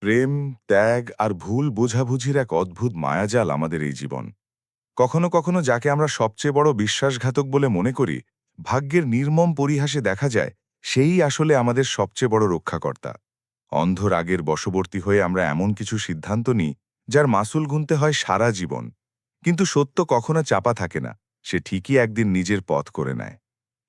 প্রেম, ত্যাগ আর ভুল বোঝাবুঝির এক অদ্ভুত মায়াজাল আমাদের এই জীবন। কখনো কখনো যাকে আমরা সবচেয়ে বড় বিশ্বাসঘাতক বলে মনে করি, ভাগ্যের নির্মম পরিহাসে দেখা যায় সেই আসলে আমাদের সবচেয়ে বড় রক্ষাকর্তা। অন্ধ রাগের বশবর্তী হয়ে আমরা এমন কিছু সিদ্ধান্ত নিই যার মাসুল গুনতে হয় সারা জীবন। কিন্তু সত্য কখনো চাপা থাকে না, সে ঠিকই একদিন নিজের পথ করে নেয়।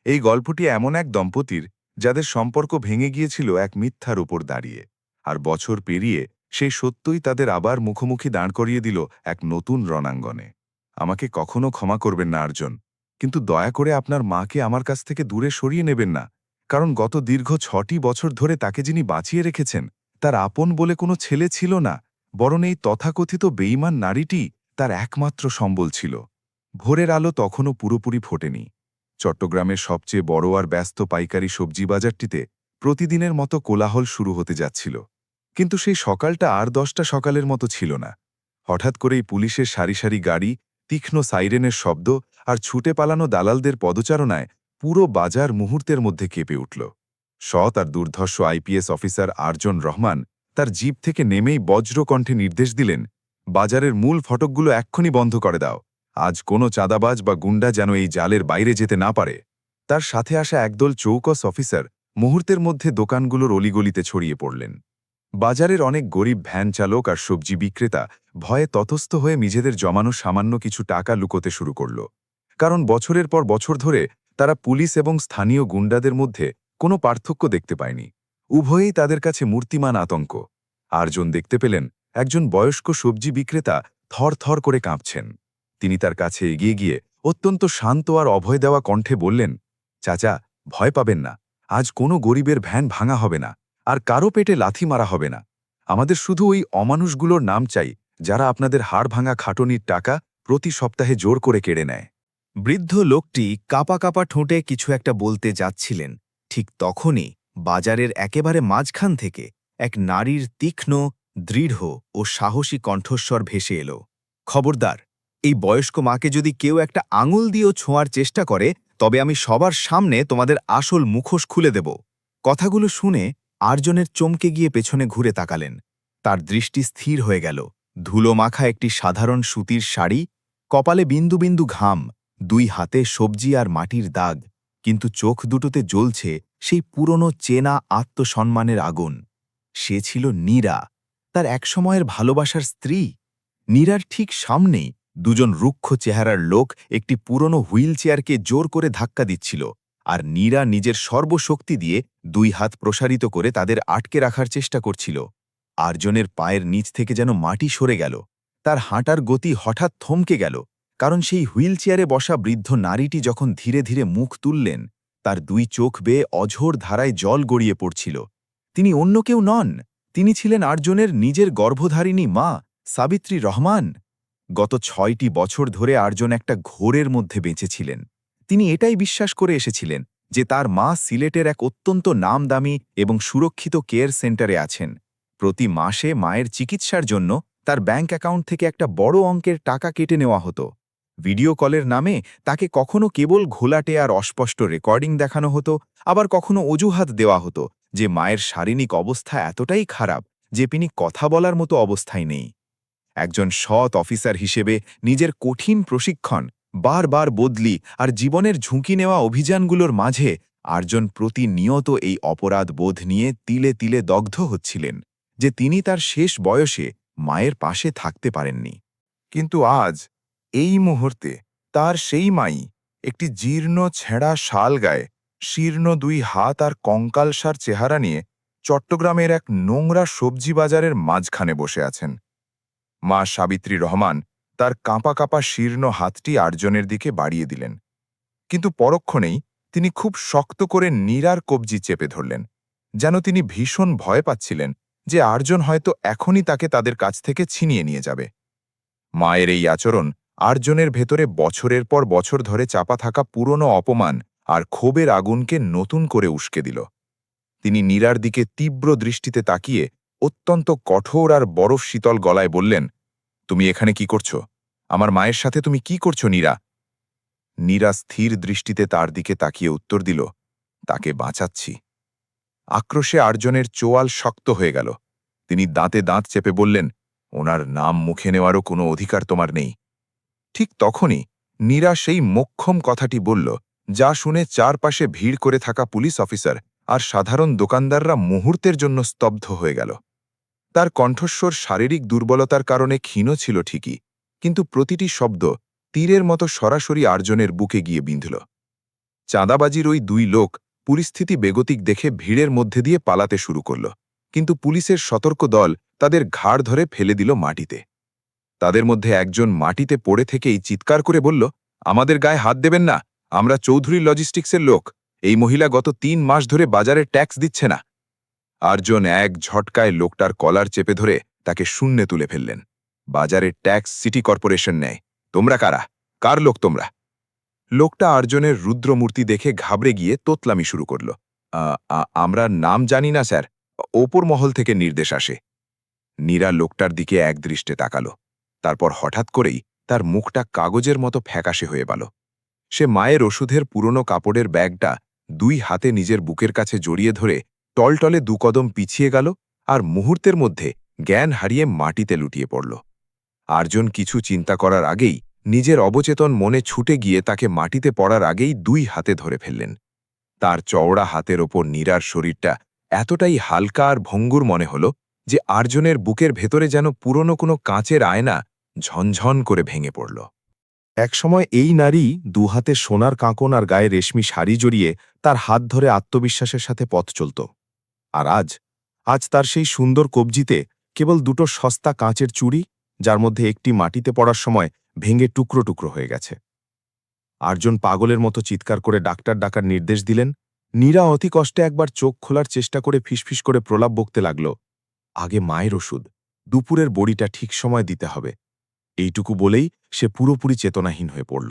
এই গল্পটি এমন এক দম্পতির যাদের সম্পর্ক ভেঙে গিয়েছিল এক মিথ্যার উপর দাঁড়িয়ে, আর বছর পেরিয়ে সেই সত্যই তাদের আবার মুখোমুখি দাঁড় করিয়ে দিল এক নতুন রণাঙ্গনে। আমাকে কখনো ক্ষমা করবেন না আর্জুন, কিন্তু দয়া করে আপনার মাকে আমার কাছ থেকে দূরে সরিয়ে নেবেন না, কারণ গত দীর্ঘ 6টি বছর ধরে তাকে যিনি বাঁচিয়ে রেখেছেন তার আপন বলে কোনো ছেলে ছিল না, বরং এই তথাকথিত বেঈমান নারীটি তার একমাত্র সম্বল ছিল। ভোরের আলো তখনও পুরোপুরি ফোটেনি। চট্টগ্রামের সবচেয়ে বড় আর ব্যস্ত পাইকারি সবজি বাজারটিতে প্রতিদিনের মতো কোলাহল শুরু হতে যাচ্ছিল। কিন্তু সেই সকালটা আর 10টা সকালের মতো ছিল না। হঠাৎ করেই পুলিশের সারি সারি গাড়ি, তীক্ষ্ণ সাইরেনের শব্দ আর ছুটে পালানো দালালদের পদচারণায় পুরো বাজার মুহূর্তের মধ্যে কেঁপে উঠল। সৎ আর দুর্ধর্ষ আইপিএস অফিসার আরজন রহমান তার জিপ থেকে নেমেই বজ্রকণ্ঠে নির্দেশ দিলেন, বাজারের মূল ফটকগুলো এক্ষুনি বন্ধ করে দাও। আজ কোনো চাঁদাবাজ বা গুন্ডা যেন এই জালের বাইরে যেতে না পারে। তার সাথে আসা একদল চৌকস অফিসার মুহূর্তের মধ্যে দোকানগুলোর অলিগলিতে ছড়িয়ে পড়লেন। বাজারের অনেক গরিব ভ্যান চালক আর সবজি বিক্রেতা ভয়ে ততস্থ হয়ে নিজেদের জমানো সামান্য কিছু টাকা লুকোতে শুরু করল। কারণ বছরের পর বছর ধরে তারা পুলিশ এবং স্থানীয় গুন্ডাদের মধ্যে কোনো পার্থক্য দেখতে পায়নি। উভয়েই তাদের কাছে মূর্তিমান আতঙ্ক। আরজন দেখতে পেলেন একজন বয়স্ক সবজি বিক্রেতা থরথর করে কাঁপছেন। তিনি তার কাছে এগিয়ে গিয়ে অত্যন্ত শান্ত আর অভয় দেওয়া কণ্ঠে বললেন, চাচা, ভয় পাবেন না, আজ কোনো গরিবের ভ্যান ভাঙা হবে না, আর কারো পেটে লাথি মারা হবে না। আমাদের শুধু ওই অমানুষগুলোর নাম চাই যারা আপনাদের হাড় ভাঙা খাটনির টাকা প্রতি সপ্তাহে জোর করে কেড়ে নেয়। বৃদ্ধ লোকটি কাঁপা কাঁপা ঠোঁটে কিছু একটা বলতে যাচ্ছিলেন। ঠিক তখনই বাজারের একেবারে মাঝখান থেকে এক নারীর তীক্ষ্ণ, দৃঢ় ও সাহসী কণ্ঠস্বর ভেসে এলো। খবরদার, এই বয়স্ক মাকে যদি কেউ একটা আঙুল দিয়েও ছোঁয়ার চেষ্টা করে, তবে আমি সবার সামনে তোমাদের আসল মুখোশ খুলে দেব। কথাগুলো শুনে আরজনের চমকে গিয়ে পেছনে ঘুরে তাকালেন। তার দৃষ্টি স্থির হয়ে গেল। ধুলো মাখা একটি সাধারণ সুতির শাড়ি, কপালে বিন্দু বিন্দু ঘাম, দুই হাতে সবজি আর মাটির দাগ, কিন্তু চোখ দুটোতে জ্বলছে সেই পুরনো চেনা আত্মসম্মানের আগুন। সে ছিল নীরা, তার একসময়ের ভালোবাসার স্ত্রী। নীরার ঠিক সামনেই দুজন রুক্ষ চেহারার লোক একটি পুরনো হুইল চেয়ারকে জোর করে ধাক্কা দিচ্ছিল, আর নীরা নিজের সর্বশক্তি দিয়ে দুই হাত প্রসারিত করে তাদের আটকে রাখার চেষ্টা করছিল। আরজনের পায়ের নিচ থেকে যেন মাটি সরে গেল। তার হাঁটার গতি হঠাৎ থমকে গেল, কারণ সেই হুইল চেয়ারে বসা বৃদ্ধ নারীটি যখন ধীরে ধীরে মুখ তুললেন, তার দুই চোখ বেয়ে অঝোর ধারায় জল গড়িয়ে পড়ছিল। তিনি অন্য কেউ নন, তিনি ছিলেন আরজনের নিজের গর্ভধারিণী মা, সাবিত্রী রহমান। গত 6টি বছর ধরে আরজন একটা ঘোরের মধ্যে বেঁচেছিলেন। তিনি এটাই বিশ্বাস করে এসেছিলেন যে তার মা সিলেটের এক অত্যন্ত নামদামি এবং সুরক্ষিত কেয়ার সেন্টারে আছেন। প্রতি মাসে মায়ের চিকিৎসার জন্য তার ব্যাংক অ্যাকাউন্ট থেকে একটা বড় অঙ্কের টাকা কেটে নেওয়া হতো। ভিডিও কলের নামে তাকে কখনো কেবল ঘোলাটে আর অস্পষ্ট রেকর্ডিং দেখানো হতো, আবার কখনো অজুহাত দেওয়া হতো যে মায়ের শারীরিক অবস্থা এতটাই খারাপ যে তিনি কথা বলার মতো অবস্থায় নেই। একজন সৎ অফিসার হিসেবে নিজের কঠিন প্রশিক্ষণ, বারবার বদলি আর জীবনের ঝুঁকি নেওয়া অভিযানগুলোর মাঝে আরজন প্রতিনিয়ত এই অপরাধ বোধ নিয়ে তিলে তিলে দগ্ধ হচ্ছিলেন যে তিনি তার শেষ বয়সে মায়ের পাশে থাকতে পারেননি। কিন্তু আজ, এই মুহূর্তে, তার সেই মাই একটি জীর্ণ ছেঁড়া শাল গায়ে, শীর্ণ দুই হাত আর কঙ্কালসার চেহারা নিয়ে চট্টগ্রামের এক নোংরা সবজি বাজারের মাঝখানে বসে আছেন। মা সাবিত্রী রহমান তার কাঁপা কাঁপা শীর্ণ হাতটি আর্জনের দিকে বাড়িয়ে দিলেন, কিন্তু পরক্ষণেই তিনি খুব শক্ত করে নীরার কবজি চেপে ধরলেন, যেন তিনি ভীষণ ভয় পাচ্ছিলেন যে আর্জন হয়তো এখনই তাকে তাদের কাছ থেকে ছিনিয়ে নিয়ে যাবে। মায়ের এই আচরণ আর্জনের ভেতরে বছরের পর বছর ধরে চাপা থাকা পুরনো অপমান আর ক্ষোভের আগুনকে নতুন করে উস্কে দিল। তিনি নীরার দিকে তীব্র দৃষ্টিতে তাকিয়ে অত্যন্ত কঠোর আর বরফ শীতল গলায় বললেন, তুমি এখানে কি করছো? আমার মায়ের সাথে তুমি কি করছো নীরা? নীরা স্থির দৃষ্টিতে তার দিকে তাকিয়ে উত্তর দিল, তাকে বাঁচাচ্ছি। আক্রোশে আর্জনের চোয়াল শক্ত হয়ে গেল। তিনি দাঁতে দাঁত চেপে বললেন, ওনার নাম মুখে নেওয়ারও কোনো অধিকার তোমার নেই। ঠিক তখনই নীরা সেই মোক্ষম কথাটি বলল, যা শুনে চারপাশে ভিড় করে থাকা পুলিশ অফিসার আর সাধারণ দোকানদাররা মুহূর্তের জন্য স্তব্ধ হয়ে গেল। তার কণ্ঠস্বর শারীরিক দুর্বলতার কারণে ক্ষীণ ছিল ঠিকই, কিন্তু প্রতিটি শব্দ তীরের মতো সরাসরি আর্জনের বুকে গিয়ে বিঁধল। চাঁদাবাজির ওই দুই লোক পরিস্থিতি বেগতিক দেখে ভিড়ের মধ্যে দিয়ে পালাতে শুরু করল, কিন্তু পুলিশের সতর্ক দল তাদের ঘাড় ধরে ফেলে দিল মাটিতে। তাদের মধ্যে একজন মাটিতে পড়ে থেকেই চিৎকার করে বলল, আমাদের গায়ে হাত দেবেন না, আমরা চৌধুরী লজিস্টিক্সের লোক। এই মহিলা গত ৩ মাস ধরে বাজারে ট্যাক্স দিচ্ছে না। আর্জন এক ঝটকায় লোকটার কলার চেপে ধরে তাকে শূন্যে তুলে ফেললেন। বাজারের ট্যাক্স সিটি কর্পোরেশন নেয়, তোমরা কারা? কার লোক তোমরা? লোকটা আর্জনের রুদ্রমূর্তি দেখে ঘাবড়ে গিয়ে তোতলামি শুরু করল। আমরা নাম জানি না স্যার, ওপর মহল থেকে নির্দেশ আসে। নীরা লোকটার দিকে একদৃষ্টে তাকালো, তারপর হঠাৎ করেই তার মুখটা কাগজের মতো ফ্যাকাশে হয়ে গেল। সে মায়ের ওষুধের পুরনো কাপড়ের ব্যাগটা 2 হাতে নিজের বুকের কাছে জড়িয়ে ধরে টলটলে 2 কদম পিছিয়ে গেল আর মুহূর্তের মধ্যে জ্ঞান হারিয়ে মাটিতে লুটিয়ে পড়ল। আর্জন কিছু চিন্তা করার আগেই নিজের অবচেতন মনে ছুটে গিয়ে তাকে মাটিতে পড়ার আগেই 2 হাতে ধরে ফেললেন। তার চওড়া হাতের ওপর নীরার শরীরটা এতটাই হালকা আর ভঙ্গুর মনে হল যে আর্জনের বুকের ভেতরে যেন পুরনো কোনো কাঁচের আয়না ঝনঝন করে ভেঙে পড়ল। একসময় এই নারী 2 হাতে সোনার কাঁকন আর গায়ে রেশমি শাড়ি জড়িয়ে তার হাত ধরে আত্মবিশ্বাসের সাথে পথ চলত। আর আজ তার সেই সুন্দর কবজিতে কেবল 2টো সস্তা কাঁচের চুড়ি, যার মধ্যে একটি মাটিতে পড়ার সময় ভেঙে টুকরো টুকরো হয়ে গেছে। আর্জন পাগলের মতো চিৎকার করে ডাক্তার ডাকার নির্দেশ দিলেন। নীরা অতি কষ্টে একবার চোখ খোলার চেষ্টা করে ফিসফিস করে প্রলাপ বকতে লাগল, আগে মায়ের ওষুধ, দুপুরের বড়িটা ঠিক সময় দিতে হবে। এইটুকু বলেই সে পুরোপুরি চেতনাহীন হয়ে পড়ল।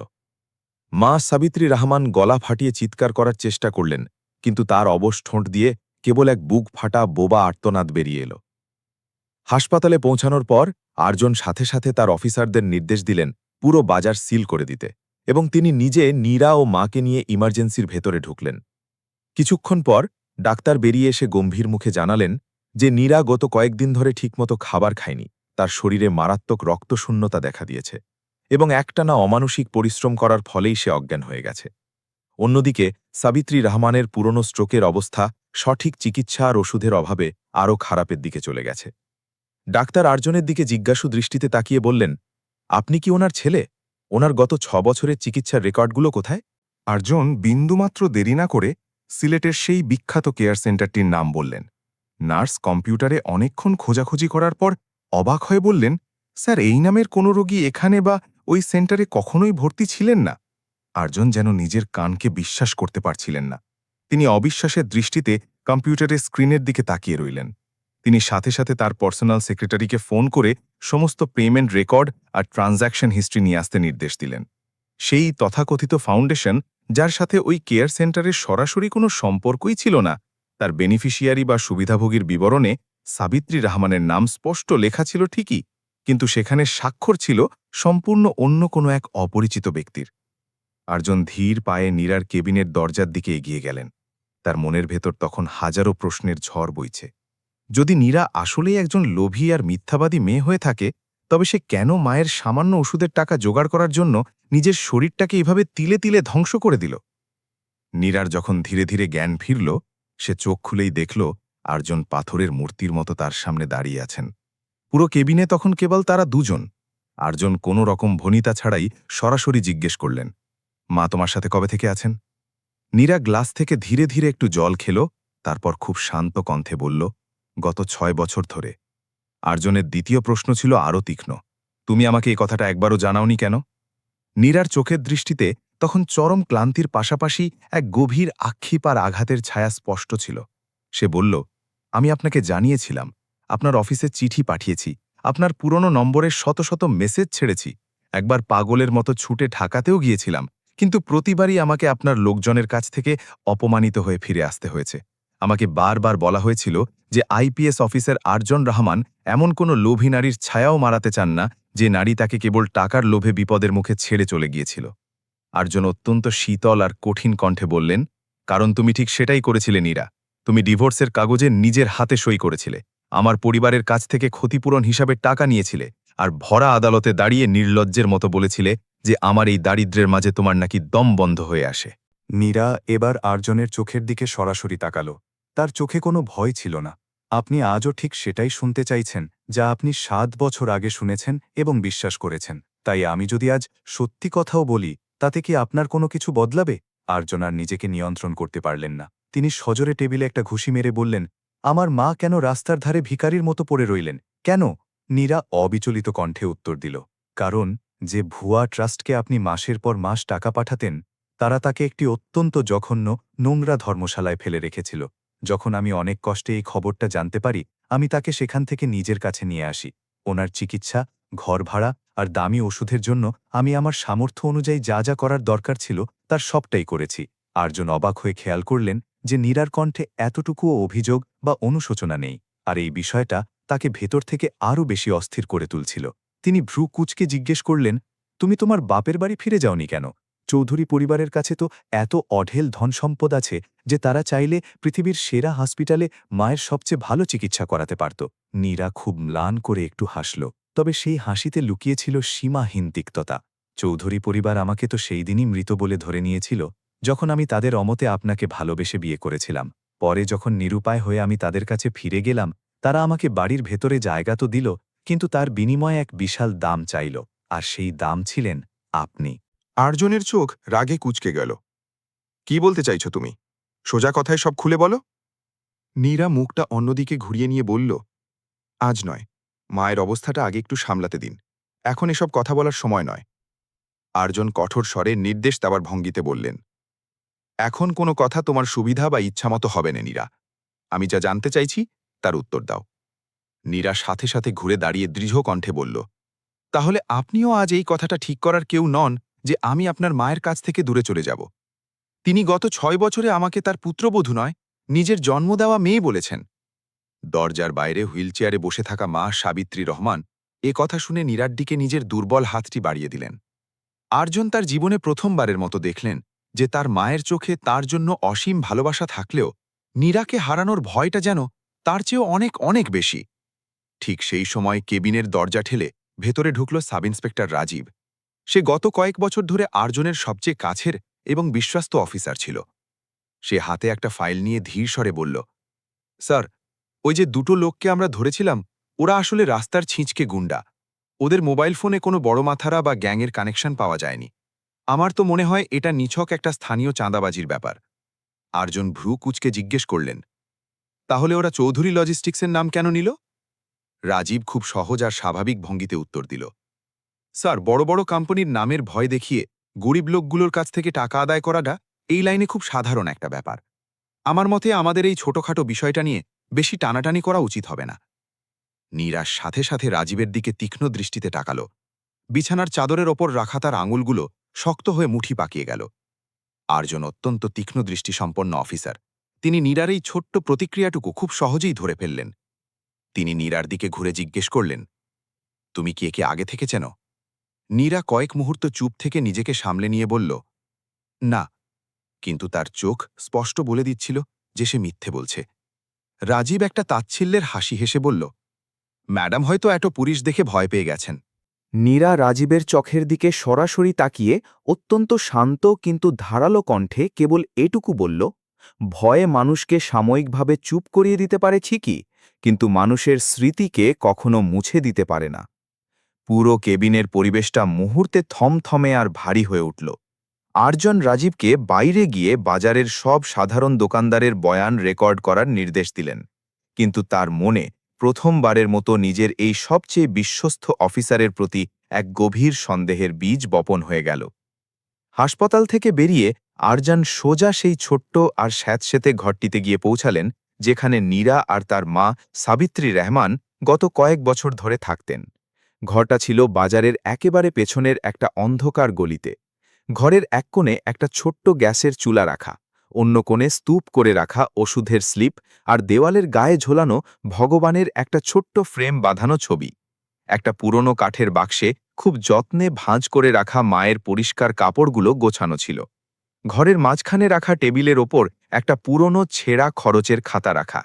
মা সাবিত্রী রহমান গলা ফাটিয়ে চিৎকার করার চেষ্টা করলেন, কিন্তু তার অবশ ঠোঁট দিয়ে কেবল এক বুক ফাটা বোবা আর্তনাদ বেরিয়ে এল। হাসপাতালে পৌঁছানোর পর আর্জন সাথে সাথে তার অফিসারদের নির্দেশ দিলেন পুরো বাজার সিল করে দিতে, এবং তিনি নিজে নীরা ও মাকে নিয়ে ইমার্জেন্সির ভেতরে ঢুকলেন। কিছুক্ষণ পর ডাক্তার বেরিয়ে এসে গম্ভীর মুখে জানালেন যে নীরা গত কয়েকদিন ধরে ঠিকমতো খাবার খায়নি, তার শরীরে মারাত্মক রক্তশূন্যতা দেখা দিয়েছে এবং একটানা অমানসিক পরিশ্রম করার ফলেই সে অজ্ঞান হয়ে গেছে। অন্যদিকে সাবিত্রী রহমানের পুরনো স্ট্রোকের অবস্থা সঠিক চিকিৎসা আর ওষুধের অভাবে আরও খারাপের দিকে চলে গেছে। ডাক্তার আর্জনের দিকে জিজ্ঞাসু দৃষ্টিতে তাকিয়ে বললেন, আপনি কি ওনার ছেলে? ওনার গত 6 বছরের চিকিৎসার রেকর্ডগুলো কোথায়? আর্জন বিন্দুমাত্র দেরি না করে সিলেটের সেই বিখ্যাত কেয়ার সেন্টারটির নাম বললেন। নার্স কম্পিউটারে অনেকক্ষণ খোঁজাখুঁজি করার পর অবাক হয়ে বললেন, স্যার, এই নামের কোনো রোগী এখানে বা ওই সেন্টারে কখনোই ভর্তি ছিলেন না। আর্জন যেন নিজের কানকে বিশ্বাস করতে পারছিলেন না। তিনি অবিশ্বাসের দৃষ্টিতে কম্পিউটারের স্ক্রিনের দিকে তাকিয়ে রইলেন। তিনি সাথে সাথে তার পার্সোনাল সেক্রেটারিকে ফোন করে সমস্ত পেমেন্ট রেকর্ড আর ট্রানজ্যাকশন হিস্ট্রি নিয়ে আসতে নির্দেশ দিলেন। সেই তথাকথিত ফাউন্ডেশন, যার সাথে ওই কেয়ার সেন্টারের সরাসরি কোনো সম্পর্কই ছিল না, তার বেনিফিশিয়ারি বা সুবিধাভোগীর বিবরণে সাবিত্রী রহমানের নাম স্পষ্ট লেখা ছিল ঠিকই, কিন্তু সেখানে স্বাক্ষর ছিল সম্পূর্ণ অন্য কোনো এক অপরিচিত ব্যক্তির। আর্জন ধীর পায়ে নীরার কেবিনের দরজার দিকে এগিয়ে গেলেন। তার মনের ভেতর তখন হাজারো প্রশ্নের ঝড় বইছে। যদি নীরা আসলেই একজন লোভী আর মিথ্যাবাদী মেয়ে হয়ে থাকে, তবে সে কেন মায়ের সামান্য ওষুধের টাকা জোগাড় করার জন্য নিজের শরীরটাকে এভাবে তিলে তিলে ধ্বংস করে দিল? নীরার যখন ধীরে ধীরে জ্ঞান ফিরল, সে চোখ খুলেই দেখল আর্জন পাথরের মূর্তির মতো তার সামনে দাঁড়িয়ে আছেন। পুরো কেবিনে তখন কেবল তারা দুজন। আর্জন কোনো রকম ভনিতা ছাড়াই সরাসরি জিজ্ঞেস করলেন, মা তোমার সাথে কবে থেকে আছেন? নীরা গ্লাস থেকে ধীরে ধীরে একটু জল খেল, তারপর খুব শান্ত কণ্ঠে বলল, গত 6 বছর ধরে। আর্জনের দ্বিতীয় প্রশ্ন ছিল আরও তীক্ষ্ণ, তুমি আমাকে এই কথাটা একবারও জানাওনি কেন? নীরার চোখের দৃষ্টিতে তখন চরম ক্লান্তির পাশাপাশি এক গভীর আক্ষেপ আর আঘাতের ছায়া স্পষ্ট ছিল। সে বলল, আমি আপনাকে জানিয়েছিলাম, আপনার অফিসে চিঠি পাঠিয়েছি, আপনার পুরনো নম্বরের শত শত মেসেজ ছেড়েছি, একবার পাগলের মতো ছুটে ঢাকাতেও গিয়েছিলাম, কিন্তু প্রতিবারই আমাকে আপনার লোকজনের কাছ থেকে অপমানিত হয়ে ফিরে আসতে হয়েছে। আমাকে বারবার বলা হয়েছিল যে আইপিএস অফিসার আর্জন রহমান এমন কোনো লোভী নারীর ছায়াও মারাতে চান না, যে নারী তাকে কেবল টাকার লোভে বিপদের মুখে ছেড়ে চলে গিয়েছিল। আর্জন অত্যন্ত শীতল আর কঠিন কণ্ঠে বললেন, কারণ তুমি ঠিক সেটাই করেছিলে নীরা। তুমি ডিভোর্সের কাগজে নিজের হাতে সই করেছিলে। আমার পরিবারের কাছ থেকে ক্ষতিপূরণ হিসাবে টাকা নিয়েছিলে আর ভরা আদালতে দাঁড়িয়ে নির্লজ্জের মতো বলেছিলে যে আমার এই দারিদ্র্যের মাঝে তোমার নাকি দম বন্ধ হয়ে আসে। মীরা এবার আর্জনের চোখের দিকে সরাসরি তাকাল। তার চোখে কোনো ভয় ছিল না। আপনি আজও ঠিক সেটাই শুনতে চাইছেন যা আপনি 7 বছর আগে শুনেছেন এবং বিশ্বাস করেছেন। তাই আমি যদি আজ সত্যি কথাও বলি, তাতে কি আপনার কোনো কিছু বদলাবে? আর্জন আর নিজেকে নিয়ন্ত্রণ করতে পারলেন না। তিনি সজোরে টেবিলে একটা ঘুষি মেরে বললেন, আমার মা কেন রাস্তার ধারে ভিখারির মতো পড়ে রইলেন? কেন? নীরা অবিচলিত কণ্ঠে উত্তর দিল, কারণ যে ভুয়া ট্রাস্টকে আপনি মাসের পর মাস টাকা পাঠাতেন, তারা তাকে একটি অত্যন্ত জঘন্য, নোংরা ধর্মশালায় ফেলে রেখেছিল। যখন আমি অনেক কষ্টে এই খবরটা জানতে পারি, আমি তাকে সেখান থেকে নিজের কাছে নিয়ে আসি। ওনার চিকিৎসা, ঘর ভাড়া আর দামি ওষুধের জন্য আমি আমার সামর্থ্য অনুযায়ী যা যা করার দরকার ছিল তার সবটাই করেছি। আর্জন অবাক হয়ে খেয়াল করলেন যে নীরার কণ্ঠে এতটুকুও অভিযোগ বা অনুশোচনা নেই, আর এই বিষয়টা তাকে ভেতর থেকে আরও বেশি অস্থির করে তুলছিল। তিনি ভ্রু কুঁচকে জিজ্ঞেস করলেন, তুমি তোমার বাপের বাড়ি ফিরে যাওনি কেন? চৌধুরী পরিবারের কাছে তো এত অঢেল ধনসম্পদ আছে যে তারা চাইলে পৃথিবীর সেরা হসপিটালে মায়ের সবচেয়ে ভালো চিকিৎসা করাতে পারত। নীরা খুব ম্লান করে একটু হাসল, তবে সেই হাসিতে লুকিয়েছিল সীমাহীন তিক্ততা। চৌধুরী পরিবার আমাকে তো সেই দিনই মৃত বলে ধরে নিয়েছিল, যখন আমি তাদের অমতে আপনাকে ভালোবেসে বিয়ে করেছিলাম। পরে যখন নিরুপায় হয়ে আমি তাদের কাছে ফিরে গেলাম, তারা আমাকে বাড়ির ভেতরে জায়গা তো দিল, কিন্তু তার বিনিময়ে এক বিশাল দাম চাইল, আর সেই দাম ছিলেন আপনি। আর্জনের চোখ রাগে কুঁচকে গেল। কি বলতে চাইছো তুমি? সোজা কথায় সব খুলে বলো। নীরা মুখটা অন্যদিকে ঘুরিয়ে নিয়ে বলল, আজ নয়, মায়ের অবস্থাটা আগে একটু সামলাতে দিন। এখন এসব কথা বলার সময় নয়। আর্জন কঠোর স্বরে নির্দেশ দেওয়ার ভঙ্গিতে বললেন, এখন কোনো কথা তোমার সুবিধা বা ইচ্ছামতো হবে না নীরা। আমি যা জানতে চাইছি তার উত্তর দাও। নীরা সাথে সাথে ঘুরে দাঁড়িয়ে দৃঢ় কণ্ঠে বলল, তাহলে আপনিও আজ এই কথাটা ঠিক করার কেউ নন যে আমি আপনার মায়ের কাছ থেকে দূরে চলে যাব। তিনি গত 6 বছরে আমাকে তার পুত্রবধূ নয়, নিজের জন্ম দেওয়া মেয়ে বলেছেন। দরজার বাইরে হুইলচেয়ারে বসে থাকা মা সাবিত্রী রহমান এ কথা শুনে নীরার দিকে নিজের দুর্বল হাতটি বাড়িয়ে দিলেন। আর্জন তার জীবনে প্রথমবারের মতো দেখলেন যে তার মায়ের চোখে তার জন্য অসীম ভালোবাসা থাকলেও নীরাকে হারানোর ভয়টা যেন তার চেয়েও অনেক অনেক বেশি। ঠিক সেই সময় কেবিনের দরজা ঠেলে ভেতরে ঢুকল সাব ইন্সপেক্টর রাজীব। সে গত কয়েক বছর ধরে আর্জনের সবচেয়ে কাছের এবং বিশ্বস্ত অফিসার ছিল। সে হাতে একটা ফাইল নিয়ে ধীর স্বরে বলল, স্যার, ওই যে দুটো লোককে আমরা ধরেছিলাম, ওরা আসলে রাস্তার ছিঁচকে গুন্ডা। ওদের মোবাইল ফোনে কোনো বড় মাথারা বা গ্যাংয়ের কানেকশন পাওয়া যায়নি। আমার তো মনে হয় এটা নিছক একটা স্থানীয় চাঁদাবাজির ব্যাপার। আর্জন ভ্রু কুঁচকে জিজ্ঞেস করলেন, তাহলে ওরা চৌধুরী লজিস্টিক্সের নাম কেন নিল? রাজীব খুব সহজ আর স্বাভাবিক ভঙ্গিতে উত্তর দিল, স্যার, বড় বড় কোম্পানির নামের ভয় দেখিয়ে গরিব লোকগুলোর কাছ থেকে টাকা আদায় করাটা এই লাইনে খুব সাধারণ একটা ব্যাপার। আমার মতে আমাদের এই ছোটখাটো বিষয়টা নিয়ে বেশি টানাটানি করা উচিত হবে না। নীরার সাথে সাথে রাজীবের দিকে তীক্ষ্ণ দৃষ্টিতে তাকাল। বিছানার চাদরের ওপর রাখা তার আঙুলগুলো শক্ত হয়ে মুঠি পাকিয়ে গেল। আর্জন অত্যন্ত তীক্ষ্ণ দৃষ্টিসম্পন্ন অফিসার। তিনি নীরার এই ছোট্ট প্রতিক্রিয়াটুকু খুব সহজেই ধরে ফেললেন। তিনি নীরার দিকে ঘুরে জিজ্ঞেস করলেন, তুমি কি একে আগে থেকে চেনো? নীরা কয়েক মুহূর্ত চুপ থেকে নিজেকে সামলে নিয়ে বলল, না, কিন্তু তার চোখ স্পষ্ট বলে দিচ্ছিল যে সে মিথ্যে বলছে। রাজীব একটা তাচ্ছিল্যের হাসি হেসে বলল, ম্যাডাম হয়তো এত পুলিশ দেখে ভয় পেয়ে গেছেন। নীরা রাজীবের চোখের দিকে সরাসরি তাকিয়ে অত্যন্ত শান্ত কিন্তু ধারালো কণ্ঠে কেবল এটুকু বলল, ভয়ে মানুষকে সাময়িকভাবে চুপ করিয়ে দিতে পারে ঠিকই, কিন্তু মানুষের স্মৃতিকে কখনো মুছে দিতে পারে না। পুরো কেবিনের পরিবেশটা মুহূর্তে থমথমে আর ভারী হয়ে উঠল। আর্জন রাজীবকে বাইরে গিয়ে বাজারের সব সাধারণ দোকানদারের বয়ান রেকর্ড করার নির্দেশ দিলেন, কিন্তু তার মনে প্রথমবারের মতো নিজের এই সবচেয়ে বিশ্বস্ত অফিসারের প্রতি এক গভীর সন্দেহের বীজ বপন হয়ে গেল। হাসপাতাল থেকে বেরিয়ে আরজান সোজা সেই ছোট্ট আর স্যাঁতসেঁতে ঘরটিতে গিয়ে পৌঁছালেন যেখানে নীরা আর তার মা সাবিত্রী রহমান গত কয়েক বছর ধরে থাকতেন। ঘরটা ছিল বাজারের একেবারে পেছনের একটা অন্ধকার গলিতে। ঘরের এক কোণে একটা ছোট্ট গ্যাসের চুলা রাখা, অন্য কোণে স্তূপ করে রাখা ওষুধের স্লিপ, আর দেওয়ালের গায়ে ঝোলানো ভগবানের একটা ছোট্ট ফ্রেম বাঁধানো ছবি। একটা পুরনো কাঠের বাক্সে খুব যত্নে ভাঁজ করে রাখা মায়ের পরিষ্কার কাপড়গুলো গোছানো ছিল। ঘরের মাঝখানে রাখা টেবিলের ওপর একটা পুরনো ছেঁড়া খরচের খাতা রাখা।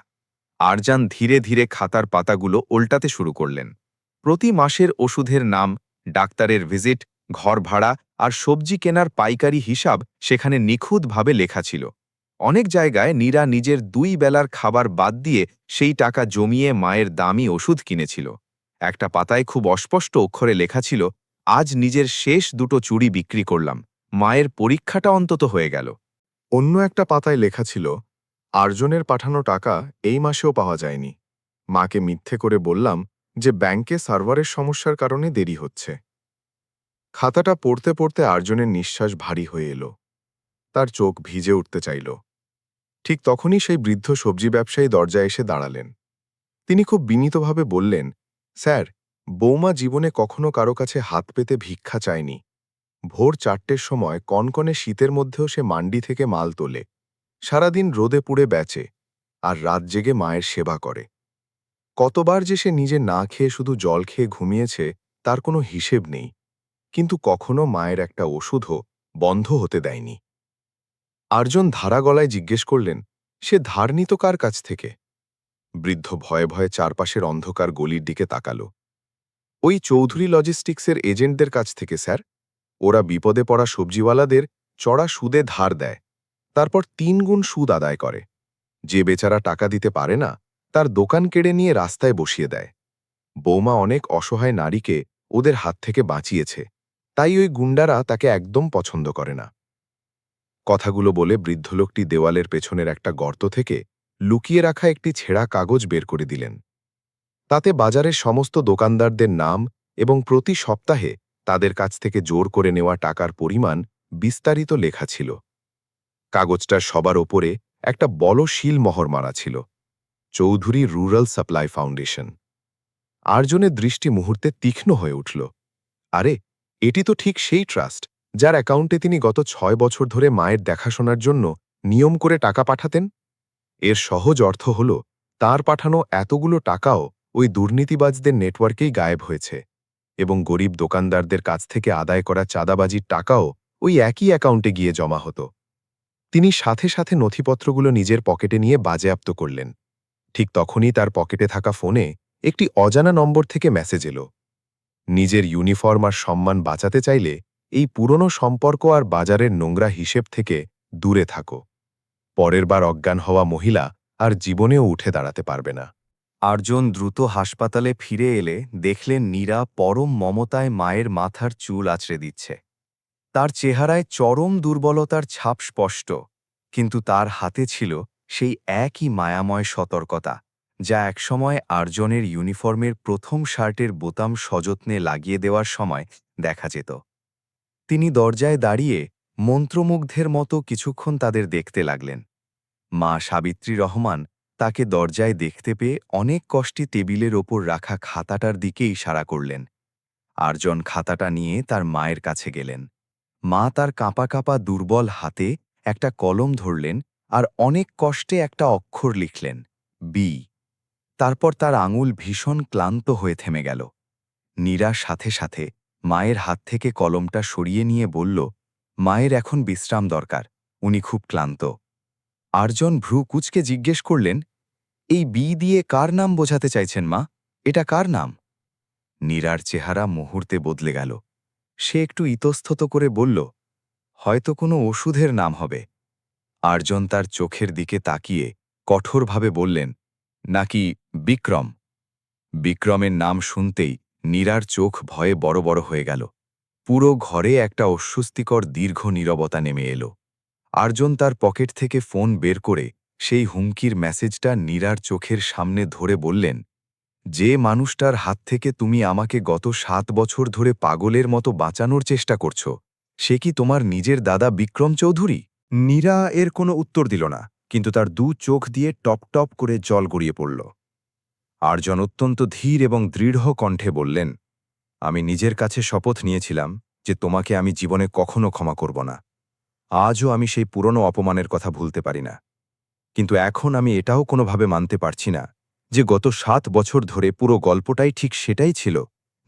আরজান ধীরে ধীরে খাতার পাতাগুলো উল্টাতে শুরু করলেন। প্রতি মাসের ওষুধের নাম, ডাক্তারের ভিজিট, ঘর ভাড়া আর সবজি কেনার পাইকারি হিসাব সেখানে নিখুঁতভাবে লেখা ছিল। অনেক জায়গায় নীরা নিজের 2 বেলার খাবার বাদ দিয়ে সেই টাকা জমিয়ে মায়ের দামি ওষুধ কিনেছিল। একটা পাতায় খুব অস্পষ্ট অক্ষরে লেখা ছিল, আজ নিজের শেষ 2টো চুড়ি বিক্রি করলাম, মায়ের পরীক্ষাটা অন্তত হয়ে গেল। অন্য একটা পাতায় লেখা ছিল, আর্জনের পাঠানো টাকা এই মাসেও পাওয়া যায়নি। মাকে মিথ্যে করে বললাম যে ব্যাংকে সার্ভারের সমস্যার কারণে দেরি হচ্ছে। খাতাটা পড়তে পড়তে আর্জনের নিঃশ্বাস ভারী হয়ে এলো। তার চোখ ভিজে উঠতে চাইল। ঠিক তখনই সেই বৃদ্ধ সবজি ব্যবসায়ী দরজায় এসে দাঁড়ালেন। তিনি খুব বিনীতভাবে বললেন, স্যার, বৌমা জীবনে কখনো কারো কাছে হাত পেতে ভিক্ষা চায়নি। ভোর 4টের সময় কনকনে শীতের মধ্যেও সে মান্ডি থেকে মাল তোলে, সারাদিন রোদে পুড়ে বেচে, আর রাত জেগে মায়ের সেবা করে। কতবার যে সে নিজে না খেয়ে শুধু জল খেয়ে ঘুমিয়েছে তার কোনো হিসেব নেই, কিন্তু কখনো মায়ের একটা ওষুধও বন্ধ হতে দেয়নি। আর্জন ধারা গলায় জিজ্ঞেস করলেন, সে ধার নিত কার কাছ থেকে? বৃদ্ধ ভয়ে ভয়ে চারপাশের অন্ধকার গলির দিকে তাকাল। ওই চৌধুরী লজিস্টিক্সের এজেন্টদের কাছ থেকে, স্যার। ওরা বিপদে পড়া সবজিওয়ালাদের চড়া সুদে ধার দেয়, তারপর 3 গুণ সুদ আদায় করে। যে বেচারা টাকা দিতে পারে না তার দোকান কেড়ে নিয়ে রাস্তায় বসিয়ে দেয়। বৌমা অনেক অসহায় নারীকে ওদের হাত থেকে বাঁচিয়েছে, তাই ওই গুন্ডারা তাকে একদম পছন্দ করে না। কথাগুলো বলে বৃদ্ধ লোকটি দেওয়ালের পেছনের একটা গর্ত থেকে লুকিয়ে রাখা একটি ছেঁড়া কাগজ বের করে দিলেন। তাতে বাজারের সমস্ত দোকানদারদের নাম এবং প্রতি সপ্তাহে তাদের কাছ থেকে জোর করে নেওয়া টাকার পরিমাণ বিস্তারিত লেখা ছিল। কাগজটার সবার ওপরে একটা বড় শিল মোহর মারা ছিল, চৌধুরী রুরাল সাপ্লাই ফাউন্ডেশন। আর্জনের দৃষ্টি মুহূর্তে তীক্ষ্ণ হয়ে উঠল। আরে, এটি তো ঠিক সেই ট্রাস্ট যার অ্যাকাউন্টে তিনি গত 6 বছর ধরে মায়ের দেখাশোনার জন্য নিয়ম করে টাকা পাঠাতেন। এর সহজ অর্থ হল, তার পাঠানো এতগুলো টাকাও ওই দুর্নীতিবাজদের নেটওয়ার্কেই গায়েব হয়েছে, এবং গরিব দোকানদারদের কাছ থেকে আদায় করা চাঁদাবাজির টাকাও ওই একই অ্যাকাউন্টে গিয়ে জমা হতো। তিনি সাথে সাথে নথিপত্রগুলো নিজের পকেটে নিয়ে বাজেয়াপ্ত করলেন। ঠিক তখনই তার পকেটে থাকা ফোনে একটি অজানা নম্বর থেকে মেসেজ এলো, নিজের ইউনিফর্ম আর সম্মান বাঁচাতে চাইলে এই পুরনো সম্পর্ক আর বাজারের নোংরা হিসেব থেকে দূরে থাকো। পরের বার অজ্ঞান হওয়া মহিলা আর জীবনেও উঠে দাঁড়াতে পারবে না। আর্জন দ্রুত হাসপাতালে ফিরে এলে দেখলেন নীরা পরম মমতায় মায়ের মাথার চুল আঁচড়ে দিচ্ছে। তার চেহারায় চরম দুর্বলতার ছাপ স্পষ্ট, কিন্তু তার হাতে ছিল সেই একই মায়াময় সতর্কতা যা একসময় আর্জনের ইউনিফর্মের প্রথম শার্টের বোতাম সযত্নে লাগিয়ে দেওয়ার সময় দেখা যেত। তিনি দরজায় দাঁড়িয়ে মন্ত্রমুগ্ধের মতো কিছুক্ষণ তাদের দেখতে লাগলেন। মা সাবিত্রী রহমান তাকে দরজায় দেখতে পেয়ে অনেক কষ্টে টেবিলের ওপর রাখা খাতাটার দিকে ইশারা করলেন। আর্জন খাতাটা নিয়ে তার মায়ের কাছে গেলেন। মা তার কাঁপা কাঁপা দুর্বল হাতে একটা কলম ধরলেন আর অনেক কষ্টে একটা অক্ষর লিখলেন, বি। তারপর তার আঙুল ভীষণ ক্লান্ত হয়ে থেমে গেল। নীরা সাথে সাথে মায়ের হাত থেকে কলমটা সরিয়ে নিয়ে বলল, মায়ের এখন বিশ্রাম দরকার, উনি খুব ক্লান্ত। আর্জন ভ্রু কুঁচকে জিজ্ঞেস করলেন, এই বি দিয়ে কার নাম বোঝাতে চাইছেন মা? এটা কার নাম? নীরার চেহারা মুহূর্তে বদলে গেল। সে একটু ইতস্তত করে বলল, হয়তো কোনো ওষুধের নাম হবে। আর্জন তার চোখের দিকে তাকিয়ে কঠোরভাবে বললেন, নাকি বিক্রম? বিক্রমের নাম শুনতেই নীরার চোখ ভয়ে বড় বড় হয়ে গেল। পুরো ঘরে একটা অস্বস্তিকর দীর্ঘ নীরবতা নেমে এলো। আর্জন তার পকেট থেকে ফোন বের করে সেই হুমকির মেসেজটা নীরার চোখের সামনে ধরে বললেন, যে মানুষটার হাত থেকে তুমি আমাকে গত 7 বছর ধরে পাগলের মতো বাঁচানোর চেষ্টা করছ, সে কি তোমার নিজের দাদা বিক্রম চৌধুরী? নীরা এর কোনো উত্তর দিল না, কিন্তু তার 2 চোখ দিয়ে টপ টপ করে জল গড়িয়ে পড়ল। আর্জন অত্যন্ত ধীর এবং দৃঢ় কণ্ঠে বললেন, আমি নিজের কাছে শপথ নিয়েছিলাম যে তোমাকে আমি জীবনে কখনো ক্ষমা করব না। আজও আমি সেই পুরনো অপমানের কথা ভুলতে পারি না, কিন্তু এখন আমি এটাও কোনোভাবে মানতে পারছি না যে গত 7 বছর ধরে পুরো গল্পটাই ঠিক সেটাই ছিল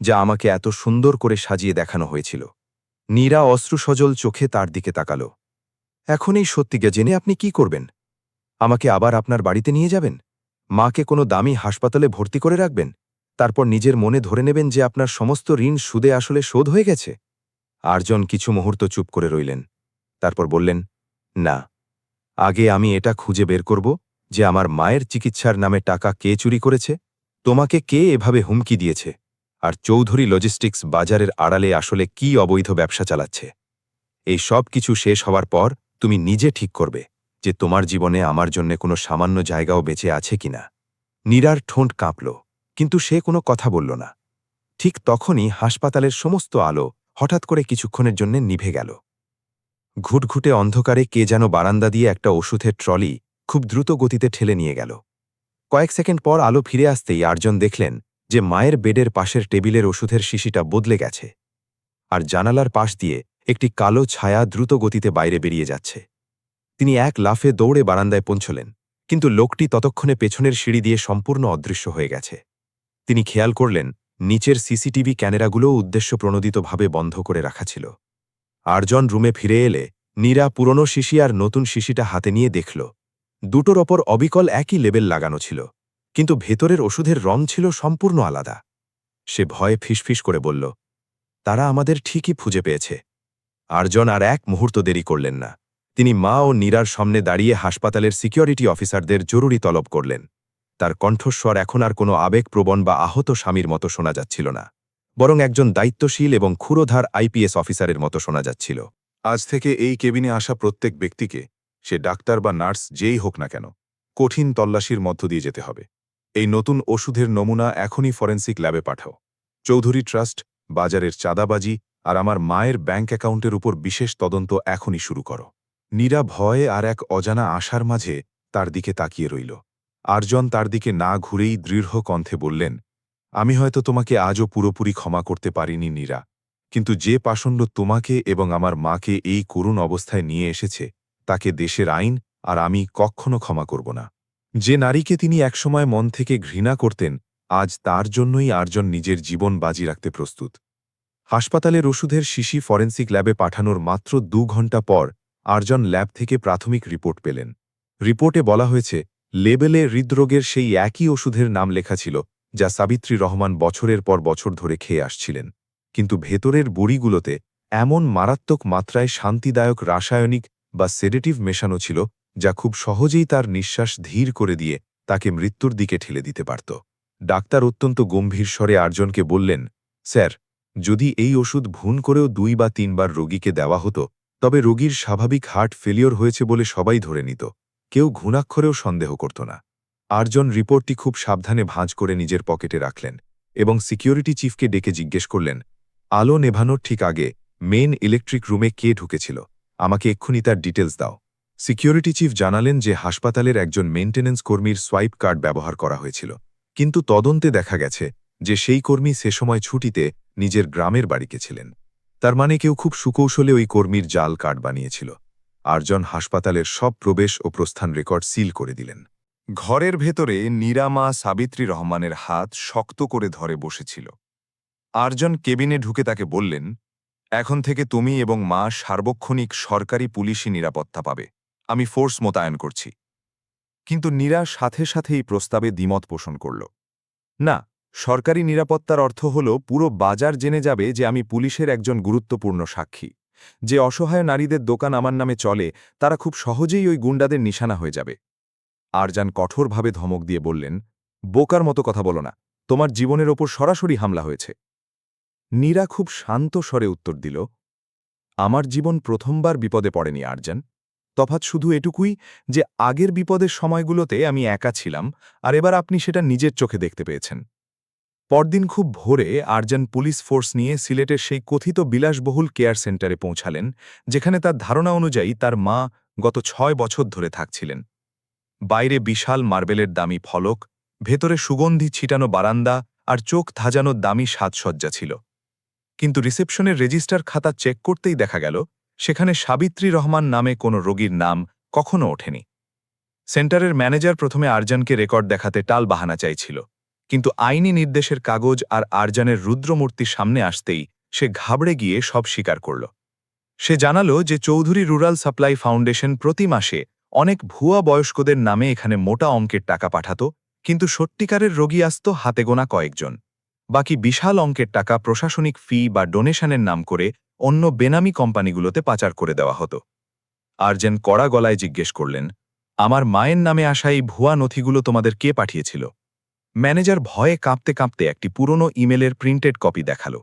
যা আমাকে এত সুন্দর করে সাজিয়ে দেখানো হয়েছিল। নীরা অশ্রুসজল চোখে তার দিকে তাকাল। এখন এই সত্যিকে জেনে আপনি কি করবেন? আমাকে আবার আপনার বাড়িতে নিয়ে যাবেন? মাকে কোনো দামি হাসপাতালে ভর্তি করে রাখবেন, তারপর নিজের মনে ধরে নেবেন যে আপনার সমস্ত ঋণ সুদে আসলে শোধ হয়ে গেছে? আর্জন কিছু মুহূর্ত চুপ করে রইলেন। তারপর বললেন, না, আগে আমি এটা খুঁজে বের করব যে আমার মায়ের চিকিৎসার নামে টাকা কে চুরি করেছে, তোমাকে কে এভাবে হুমকি দিয়েছে, আর চৌধুরী লজিস্টিক্স বাজারের আড়ালে আসলে কি অবৈধ ব্যবসা চালাচ্ছে। এই সব কিছু শেষ হওয়ার পর তুমি নিজে ঠিক করবে যে তোমার জীবনে আমার জন্যে কোনো সামান্য জায়গাও বেঁচে আছে কিনা। নীরার ঠোঁট কাঁপল, কিন্তু সে কোনো কথা বলল না। ঠিক তখনই হাসপাতালের সমস্ত আলো হঠাৎ করে কিছুক্ষণের জন্য নিভে গেল। ঘুটঘুটে অন্ধকারে কে যেন বারান্দা দিয়ে একটা ওষুধের ট্রলি খুব দ্রুত গতিতে ঠেলে নিয়ে গেল। কয়েক সেকেন্ড পর আলো ফিরে আসতেই আর্জন দেখলেন যে মায়ের বেডের পাশের টেবিলের ওষুধের শিশিটা বদলে গেছে, আর জানালার পাশ দিয়ে একটি কালো ছায়া দ্রুত গতিতে বাইরে বেরিয়ে যাচ্ছে। তিনি এক লাফে দৌড়ে বারান্দায় পৌঁছলেন, কিন্তু লোকটি ততক্ষণে পেছনের সিঁড়ি দিয়ে সম্পূর্ণ অদৃশ্য হয়ে গেছে। তিনি খেয়াল করলেন নিচের সিসিটিভি ক্যামেরাগুলোও উদ্দেশ্যপ্রণোদিতভাবে বন্ধ করে রাখা ছিল। আর্জন রুমে ফিরে এলে নীরা পুরনো শিশি আর নতুন শিশিটা হাতে নিয়ে দেখল দুটোর ওপর অবিকল একই লেবেল লাগানো ছিল, কিন্তু ভেতরের ওষুধের রং ছিল সম্পূর্ণ আলাদা। সে ভয়ে ফিসফিস করে বলল, তারা আমাদের ঠিকই খুঁজে পেয়েছে। আর্জন আর এক মুহূর্ত দেরি করলেন না। তিনি মা ও নীরার সামনে দাঁড়িয়ে হাসপাতালের সিকিউরিটি অফিসারদের জরুরি তলব করলেন। তার কণ্ঠস্বর এখন আর কোনো আবেগপ্রবণ বা আহত স্বামীর মতো শোনা যাচ্ছিল না, বরং একজন দায়িত্বশীল এবং ক্ষুরোধার আইপিএস অফিসারের মতো শোনা যাচ্ছিল। আজ থেকে এই কেবিনে আসা প্রত্যেক ব্যক্তিকে, সে ডাক্তার বা নার্স যেই হোক না কেন, কঠিন তল্লাশির মধ্য দিয়ে যেতে হবে। এই নতুন ওষুধের নমুনা এখনই ফরেন্সিক ল্যাবে পাঠাও। চৌধুরী ট্রাস্ট, বাজারের চাঁদাবাজি আর আমার মায়ের ব্যাঙ্ক অ্যাকাউন্টের উপর বিশেষ তদন্ত এখনই শুরু করো। নীরা ভয়ে আর এক অজানা আশার মাঝে তার দিকে তাকিয়ে রইল। আর্জন তার দিকে না ঘুরেই দৃঢ় কণ্ঠে বললেন, আমি হয়তো তোমাকে আজও পুরোপুরি ক্ষমা করতে পারিনি নীরা, কিন্তু যে পাষণ্ড তোমাকে এবং আমার মাকে এই করুণ অবস্থায় নিয়ে এসেছে তাকে দেশের আইন আর আমি কখনো ক্ষমা করব না। যে নারীকে তিনি একসময় মন থেকে ঘৃণা করতেন, আজ তার জন্যই আর্জন নিজের জীবন বাজি রাখতে প্রস্তুত। হাসপাতালের ওষুধের শিশি ফরেন্সিক ল্যাবে পাঠানোর মাত্র 2 ঘণ্টা পর আর্জন ল্যাব থেকে প্রাথমিক রিপোর্ট পেলেন। রিপোর্টে বলা হয়েছে লেবেলে হৃদরোগের সেই একই ওষুধের নাম লেখা ছিল যা সাবিত্রী রহমান বছরের পর বছর ধরে খেয়ে আসছিলেন, কিন্তু ভেতরের বড়িগুলোতে এমন মারাত্মক মাত্রায় শান্তিদায়ক রাসায়নিক বা সেডেটিভ মেশানো ছিল যা খুব সহজেই তার নিঃশ্বাস ধীর করে দিয়ে তাকে মৃত্যুর দিকে ঠেলে দিতে পারত। ডাক্তার অত্যন্ত গম্ভীর স্বরে আর্জনকে বললেন, স্যার, যদি এই ওষুধ ভুল করেও 2 বা 3 বার রোগীকে দেওয়া হতো, তবে রোগীর স্বাভাবিক হার্ট ফেলিওর হয়েছে বলে সবাই ধরে নিত, কেউ ঘুণাক্ষরেও সন্দেহ করত না। আর্জন রিপোর্টটি খুব সাবধানে ভাঁজ করে নিজের পকেটে রাখলেন এবং সিকিউরিটি চিফকে ডেকে জিজ্ঞেস করলেন, আলো নেভানোর ঠিক আগে মেন ইলেকট্রিক রুমে কে ঢুকেছিল? আমাকে এক্ষুনি তার ডিটেলস দাও। সিকিউরিটি চিফ জানালেন যে হাসপাতালের একজন মেইনটেনেন্স কর্মীর সোয়াইপ কার্ড ব্যবহার করা হয়েছিল, কিন্তু তদন্তে দেখা গেছে যে সেই কর্মী সে সময় ছুটিতে নিজের গ্রামের বাড়িতে ছিলেন। তার মানে কেউ খুব সুকৌশলে ওই কর্মীর জাল কার্ড বানিয়েছিল। আর্জন হাসপাতালের সব প্রবেশ ও প্রস্থান রেকর্ড সিল করে দিলেন। ঘরের ভেতরে নীরা মা সাবিত্রী রহমানের হাত শক্ত করে ধরে বসেছিল। আর্জন কেবিনে ঢুকে তাকে বললেন, এখন থেকে তুমি এবং মা সার্বক্ষণিক সরকারি পুলিশি নিরাপত্তা পাবে। আমি ফোর্স মোতায়েন করছি। কিন্তু নীরা সাথে সাথে এই প্রস্তাবে দ্বিমত পোষণ করল। না, সরকারি নিরাপত্তার অর্থ হল পুরো বাজার জেনে যাবে যে আমি পুলিশের একজন গুরুত্বপূর্ণ সাক্ষী। যে অসহায় নারীদের দোকান আমার নামে চলে তারা খুব সহজেই ওই গুন্ডাদের নিশানা হয়ে যাবে। আরজান কঠোরভাবে ধমক দিয়ে বললেন, বোকার মতো কথা বলো না, তোমার জীবনের ওপর সরাসরি হামলা হয়েছে। নীরা খুব শান্ত স্বরে উত্তর দিল, আমার জীবন প্রথমবার বিপদে পড়েনি আরজান। তফাৎ শুধু এটুকুই যে আগের বিপদের সময়গুলোতে আমি একা ছিলাম, আর এবার আপনি সেটা নিজের চোখে দেখতে পেয়েছেন। পরদিন খুব ভোরে আরজান পুলিশ ফোর্স নিয়ে সিলেটের সেই কথিত বিলাসবহুল কেয়ার সেন্টারে পৌঁছালেন, যেখানে তার ধারণা অনুযায়ী তার মা গত 6 বছর ধরে থাকছিলেন। বাইরে বিশাল মার্বেলের দামি ফলক, ভেতরে সুগন্ধি ছিটানো বারান্দা আর চোখ ধাজানো দামি সাজসজ্জা ছিল। কিন্তু রিসেপশনের রেজিস্টার খাতা চেক করতেই দেখা গেল সেখানে সাবিত্রী রহমান নামে কোনো রোগীর নাম কখনো ওঠেনি। সেন্টারের ম্যানেজার প্রথমে আরজানকে রেকর্ড দেখাতে টাল বাহানা চাইছিল, কিন্তু আইনি নির্দেশের কাগজ আর আরজানের রুদ্রমূর্তি সামনে আসতেই সে ঘাবড়ে গিয়ে সব স্বীকার করল। সে জানালো যে চৌধুরী রুরাল সাপ্লাই ফাউন্ডেশন প্রতি মাসে অনেক ভুয়া বয়স্কদের নামে এখানে মোটা অঙ্কের টাকা পাঠাত কিন্তু সত্যিকারের রোগী আসত হাতে গোনা কয়েকজন। বাকি বিশাল অঙ্কের টাকা প্রশাসনিক ফি বা ডোনেশনের নাম করে অন্য বেনামি কোম্পানিগুলোতে পাচার করে দেওয়া হতো। আর্জেন কড়া গলায় জিজ্ঞেস করলেন, আমার মায়ের নামে আসা এই ভুয়া নথিগুলো তোমাদের কে পাঠিয়েছিল? ম্যানেজার ভয়ে কাঁপতে কাঁপতে একটি পুরনো ইমেলের প্রিন্টেড কপি দেখাল।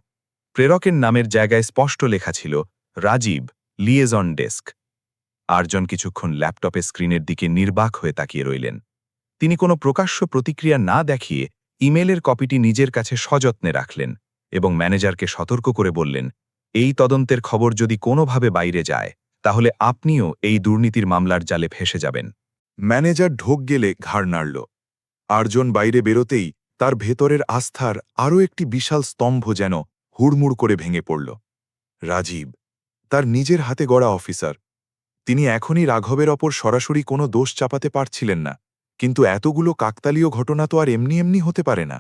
প্রেরকের নামের জায়গায় স্পষ্ট লেখা ছিল রাজীব, লিয়েজন ডেস্ক। আর্জন কিছুক্ষণ ল্যাপটপের স্ক্রিনের দিকে নির্বাক হয়ে তাকিয়ে রইলেন। তিনি কোনো প্রকাশ্য প্রতিক্রিয়া না দেখিয়ে ইমেলের কপিটি নিজের কাছে সযত্নে রাখলেন এবং ম্যানেজারকে সতর্ক করে বললেন, এই তদন্তের খবর যদি কোনোভাবে বাইরে যায় তাহলে আপনিও এই দুর্নীতির মামলার জালে ফেসে যাবেন। ম্যানেজার ঢোক গেলে ঘাড় নাড়ল। আর্জন বাইরে বেরোতেই তার ভেতরের আস্থার আরও একটি বিশাল স্তম্ভ যেন হুড়মুড় করে ভেঙে পড়ল। রাজীব, তার নিজের হাতে গড়া অফিসার। তিনি এখনই রাঘবের ওপর সরাসরি কোনো দোষ চাপাতে পারছিলেন না, কিন্তু এতগুলো কাকতালীয় ঘটনা তো আর এমনি এমনি হতে পারে না।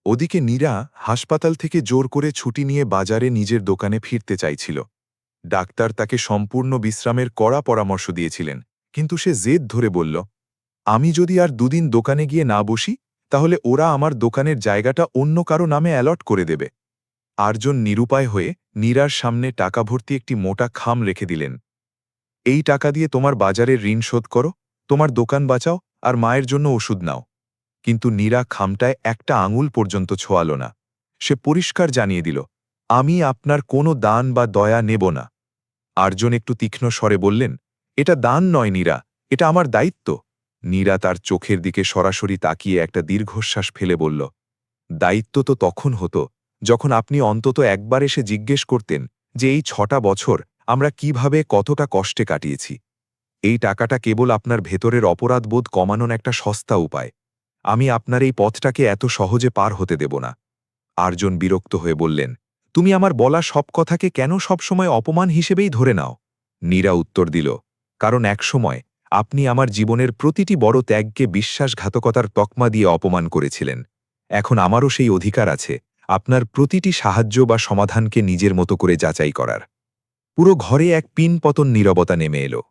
ওদিকে নীরা হাসপাতাল থেকে জোর করে ছুটি নিয়ে বাজারে নিজের দোকানে ফিরতে চাইছিল। ডাক্তার তাকে সম্পূর্ণ বিশ্রামের কড়া পরামর্শ দিয়েছিলেন, কিন্তু সে জেদ ধরে বলল, আমি যদি আর দুদিন দোকানে গিয়ে না বসি তাহলে ওরা আমার দোকানের জায়গাটা অন্য কারো নামে অ্যালট করে দেবে। আর্জন নিরুপায় হয়ে নীরার সামনে টাকা ভর্তি একটি মোটা খাম রেখে দিলেন। এই টাকা দিয়ে তোমার বাজারের ঋণ শোধ করো, তোমার দোকান বাঁচাও আর মায়ের জন্য ওষুধ নাও। কিন্তু নীরা খামটায় একটা আঙুল পর্যন্ত ছোঁয়াল না। সে পরিষ্কার জানিয়ে দিল, আমি আপনার কোনো দান বা দয়া নেব না। আর্জন একটু তীক্ষ্ণ স্বরে বললেন, এটা দান নয় নীরা, এটা আমার দায়িত্ব। নীরা তার চোখের দিকে সরাসরি তাকিয়ে একটা দীর্ঘশ্বাস ফেলে বলল, দায়িত্ব তো তখন হতো যখন আপনি অন্তত একবার এসে জিজ্ঞেস করতেন যে এই 6টা বছর আমরা কিভাবে কতটা কষ্টে কাটিয়েছি। এই টাকাটা কেবল আপনার ভেতরের অপরাধবোধ কমানোর একটা সস্তা উপায়। আমি আপনার এই পথটাকে এত সহজে পার হতে দেব না। আর্জন বিরক্ত হয়ে বললেন, তুমি আমার বলা সব কথাকে কেন সবসময় অপমান হিসেবেই ধরে নাও? নীরা উত্তর দিল, কারণ একসময় আপনি আমার জীবনের প্রতিটি বড় ত্যাগকে বিশ্বাসঘাতকতার তকমা দিয়ে অপমান করেছিলেন। এখন আমারও সেই অধিকার আছে আপনার প্রতিটি সাহায্য বা সমাধানকে নিজের মতো করে যাচাই করার। পুরো ঘরে এক পিনপতন নীরবতা নেমে এলো।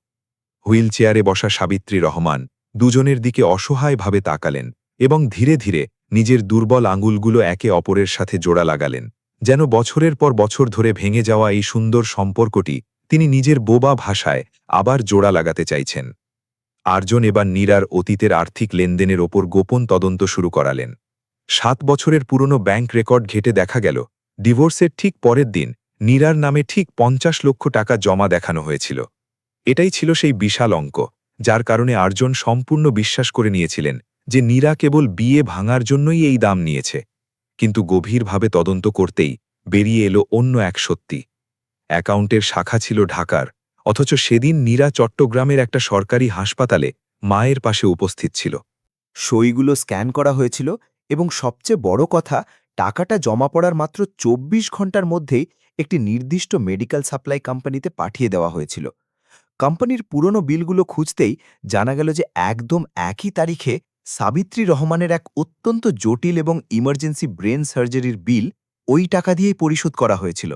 হুইল চেয়ারে বসা সাবিত্রী রহমান দুজনের দিকে অসহায়ভাবে তাকালেন এবং ধীরে ধীরে নিজের দুর্বল আঙুলগুলো একে অপরের সাথে জোড়া লাগালেন, যেন বছরের পর বছর ধরে ভেঙে যাওয়া এই সুন্দর সম্পর্কটি তিনি নিজের বোবা ভাষায় আবার জোড়া লাগাতে চাইছেন। আর্জন এবার নীরার অতীতের আর্থিক লেনদেনের ওপর গোপন তদন্ত শুরু করালেন। 7 বছরের পুরনো ব্যাংক রেকর্ড ঘেটে দেখা গেল, ডিভোর্সের ঠিক পরের দিন নীরার নামে ঠিক 50 লক্ষ টাকা জমা দেখানো হয়েছিল। এটাই ছিল সেই বিশাল অঙ্ক, যার কারণে আর্জন সম্পূর্ণ বিশ্বাস করে নিয়েছিলেন যে নীরা কেবল বিয়ে ভাঙার জন্যই এই দাম নিয়েছে। কিন্তু গভীরভাবে তদন্ত করতেই বেরিয়ে এলো অন্য এক সত্যি। অ্যাকাউন্টের শাখা ছিল ঢাকার, অথচ সেদিন নীরা চট্টগ্রামের একটা সরকারি হাসপাতালে মায়ের পাশে উপস্থিত ছিল। সইগুলো স্ক্যান করা হয়েছিল এবং সবচেয়ে বড় কথা, টাকাটা জমা পড়ার মাত্র 24 ঘন্টার মধ্যেই একটি নির্দিষ্ট মেডিকেল সাপ্লাই কোম্পানিতে পাঠিয়ে দেওয়া হয়েছিল। কোম্পানির পুরনো বিলগুলো খুঁজতেই জানা গেল যে একদম একই তারিখে সাবিত্রী রহমানের এক অত্যন্ত জটিল এবং ইমার্জেন্সি ব্রেন সার্জারির বিল ওই টাকা দিয়েই পরিশোধ করা হয়েছিল।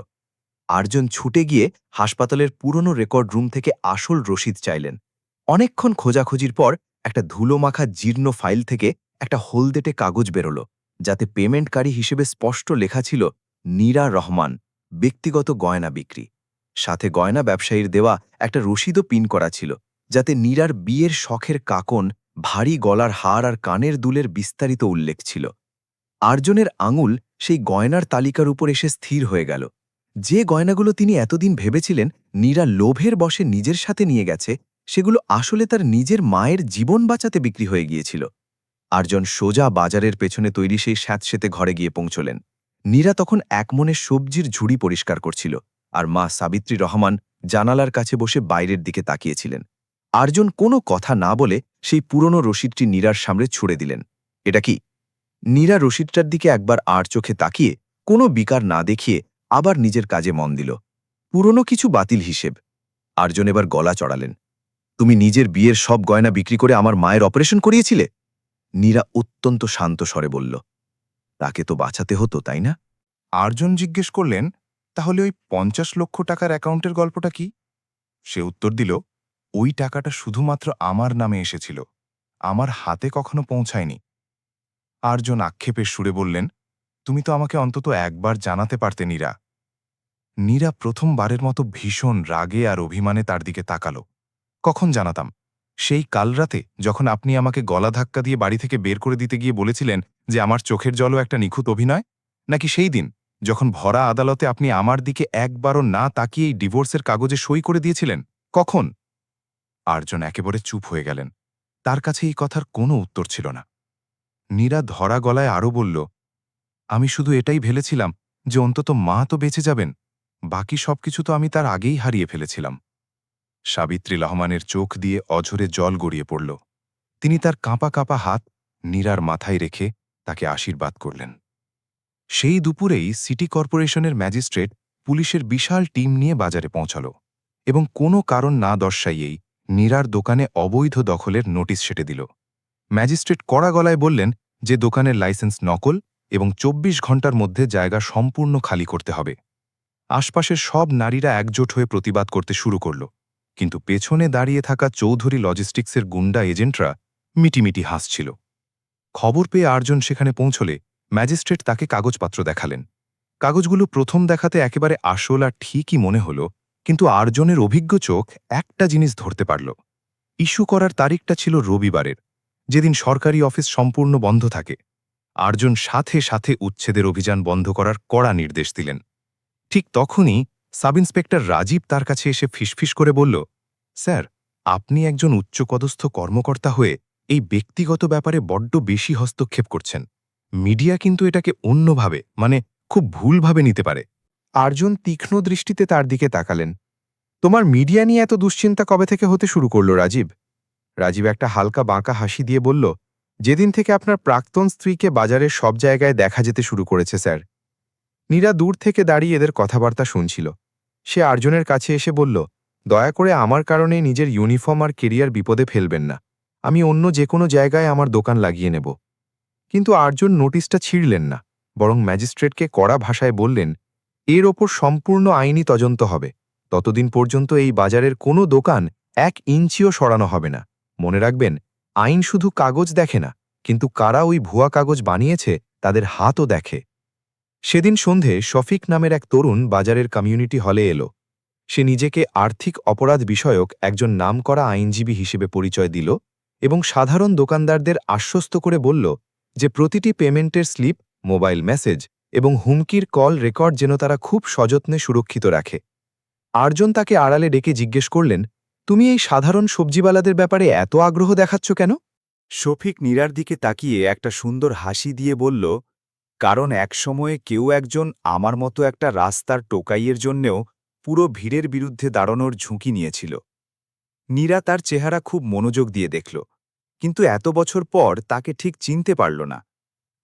আর্জন ছুটে গিয়ে হাসপাতালের পুরনো রেকর্ড রুম থেকে আসল রসিদ চাইলেন। অনেকক্ষণ খোঁজাখুঁজির পর একটা ধুলোমাখা জীর্ণ ফাইল থেকে একটা হলদেটে কাগজ বেরোল, যাতে পেমেন্টকারী হিসেবে স্পষ্ট লেখা ছিল নীরা রহমান, ব্যক্তিগত গয়না বিক্রি। সাথে গয়না ব্যবসায়ীর দেওয়া একটা রসিদও পিন করা ছিল, যাতে নীরার বিয়ের শখের কাকন, ভারী গলার হার আর কানের দুলের বিস্তারিত উল্লেখ ছিল। আর্জনের আঙুল সেই গয়নার তালিকার উপর এসে স্থির হয়ে গেল। যে গয়নাগুলো তিনি এতদিন ভেবেছিলেন নীরা লোভের বশে নিজের সাথে নিয়ে গেছে, সেগুলো আসলে তার নিজের মায়ের জীবন বাঁচাতে বিক্রি হয়ে গিয়েছিল। আর্জন সোজা বাজারের পেছনে তৈরি সেই স্যাঁতসেঁতে ঘরে গিয়ে পৌঁছলেন। নীরা তখন একমনে সবজির ঝুড়ি পরিষ্কার করছিল, আর মা সাবিত্রী রহমান জানালার কাছে বসে বাইরের দিকে তাকিয়েছিলেন। আর্জন কোনো কথা না বলে সেই পুরনো রসিদটি নীরার সামনে ছুড়ে দিলেন। এটা কি? নীরা রসিদটার দিকে একবার আর চোখে তাকিয়ে কোনো বিকার না দেখিয়ে আবার নিজের কাজে মন দিল। পুরনো কিছু বাতিল হিসেব। আর্জন এবার গলা চড়ালেন, তুমি নিজের বিয়ের সব গয়না বিক্রি করে আমার মায়ের অপারেশন করিয়েছিলে? নীরা অত্যন্ত শান্ত স্বরে বলল, তাকে তো বাঁচাতে হতো, তাই না? আর্জন জিজ্ঞেস করলেন, তাহলে ওই 50 লক্ষ টাকার অ্যাকাউন্টের গল্পটা কি? সে উত্তর দিল, ওই টাকাটা শুধুমাত্র আমার নামে এসেছিল, আমার হাতে কখনো পৌঁছায়নি। আর্জন আক্ষেপের সুরে বললেন, তুমি তো আমাকে অন্তত একবার জানাতে পারতে নীরা। নীরা প্রথমবারের মতো ভীষণ রাগে আর অভিমানে তার দিকে তাকালো। কখন জানাতাম? সেই কাল রাতে, যখন আপনি আমাকে গলা ধাক্কা দিয়ে বাড়ি থেকে বের করে দিতে গিয়ে বলেছিলেন যে আমার চোখের জলও একটা নিখুঁত অভিনয়? নাকি সেই দিন যখন ভরা আদালতে আপনি আমার দিকে একবারও না তাকিয়েই ডিভোর্সের কাগজে সই করে দিয়েছিলেন? কখন? আর্জন একেবারে চুপ হয়ে গেলেন। তার কাছে এই কথার কোনো উত্তর ছিল না। নীরা ধরা গলায় আরও বলল, আমি শুধু এটাই ভেবেছিলাম যে অন্তত মা তো বেঁচে যাবেন, বাকি সবকিছু তো আমি তার আগেই হারিয়ে ফেলেছিলাম। সাবিত্রী রহমানের চোখ দিয়ে অঝরে জল গড়িয়ে পড়ল। তিনি তার কাঁপা কাঁপা হাত নীরার মাথায় রেখে তাকে আশীর্বাদ করলেন। সেই দুপুরেই সিটি কর্পোরেশনের ম্যাজিস্ট্রেট পুলিশের বিশাল টিম নিয়ে বাজারে পৌঁছাল এবং কোনো কারণ না দর্শাইয়েই নীরার দোকানে অবৈধ দখলের নোটিশ সেটে দিল। ম্যাজিস্ট্রেট কড়া গলায় বললেন যে দোকানের লাইসেন্স নকল এবং ২৪ ঘণ্টার মধ্যে জায়গা সম্পূর্ণ খালি করতে হবে। আশপাশের সব নারীরা একজোট হয়ে প্রতিবাদ করতে শুরু করল, কিন্তু পেছনে দাঁড়িয়ে থাকা চৌধুরী লজিস্টিক্সের গুন্ডা এজেন্টরা মিটিমিটি হাসছিল। খবর পেয়ে আর্জন সেখানে পৌঁছলে ম্যাজিস্ট্রেট তাকে কাগজপত্র দেখালেন। কাগজগুলো প্রথম দেখাতে একেবারে আসল আর ঠিকই মনে হল, কিন্তু আর্জনের অভিজ্ঞ চোখ একটা জিনিস ধরতে পারল। ইস্যু করার তারিখটা ছিল রবিবারের, যেদিন সরকারি অফিস সম্পূর্ণ বন্ধ থাকে। আর্জন সাথে সাথে উচ্ছেদের অভিযান বন্ধ করার কড়া নির্দেশ দিলেন। ঠিক তখনই সাব ইন্সপেক্টর রাজীব তার কাছে এসে ফিসফিস করে বলল, স্যার, আপনি একজন উচ্চপদস্থ কর্মকর্তা হয়ে এই ব্যক্তিগত ব্যাপারে বড্ড বেশি হস্তক্ষেপ করছেন। মিডিয়া কিন্তু এটাকে অন্যভাবে, মানে খুব ভুলভাবে নিতে পারে। আর্জুন তীক্ষ্ণ দৃষ্টিতে তার দিকে তাকালেন। তোমার মিডিয়া নিয়ে এত দুশ্চিন্তা কবে থেকে হতে শুরু করল রাজীব? রাজীব একটা হালকা বাঁকা হাসি দিয়ে বলল, যেদিন থেকে আপনার প্রাক্তন স্ত্রীকে বাজারের সব জায়গায় দেখা যেতে শুরু করেছে স্যার। নীরা দূর থেকে দাঁড়িয়ে এদের কথাবার্তা শুনছিল। সে আর্জুনের কাছে এসে বলল, দয়া করে আমার কারণে নিজের ইউনিফর্ম আর কেরিয়ার বিপদে ফেলবেন না। আমি অন্য যে কোনো জায়গায় আমার দোকান লাগিয়ে নেব। কিন্তু আর্জুন নোটিশটা ছিঁড়লেন না, বরং ম্যাজিস্ট্রেটকে কড়া ভাষায় বললেন, এর ওপর সম্পূর্ণ আইনি তদন্ত হবে। ততদিন পর্যন্ত এই বাজারের কোনো দোকান ১ ইঞ্চিও সরানো হবে না। মনে রাখবেন, আইন শুধু কাগজ দেখে না, কিন্তু কারা ওই ভুয়া কাগজ বানিয়েছে তাদের হাতও দেখে। সেদিন সন্ধে শফিক নামের এক তরুণ বাজারের কমিউনিটি হলে এলো। সে নিজেকে আর্থিক অপরাধ বিষয়ক একজন নামকরা আইনজীবী হিসেবে পরিচয় দিল এবং সাধারণ দোকানদারদের আশ্বস্ত করে বলল যে প্রতিটি পেমেন্টের স্লিপ, মোবাইল মেসেজ এবং হুমকির কল রেকর্ড যেন তারা খুব সযত্নে সুরক্ষিত রাখে। আর্জন তাকে আড়ালে ডেকে জিজ্ঞেস করলেন, তুমি এই সাধারণ সবজিওয়ালাদের ব্যাপারে এত আগ্রহ দেখাচ্ছ কেন? শফিক নীরার দিকে তাকিয়ে একটা সুন্দর হাসি দিয়ে বলল, কারণ একসময়ে কেউ একজন আমার মতো একটা রাস্তার টোকাইয়ের জন্যেও পুরো ভিড়ের বিরুদ্ধে দাঁড়ানোর ঝুঁকি নিয়েছিল। নীরা তার চেহারা খুব মনোযোগ দিয়ে দেখল, কিন্তু এত বছর পর তাকে ঠিক চিনতে পারল না।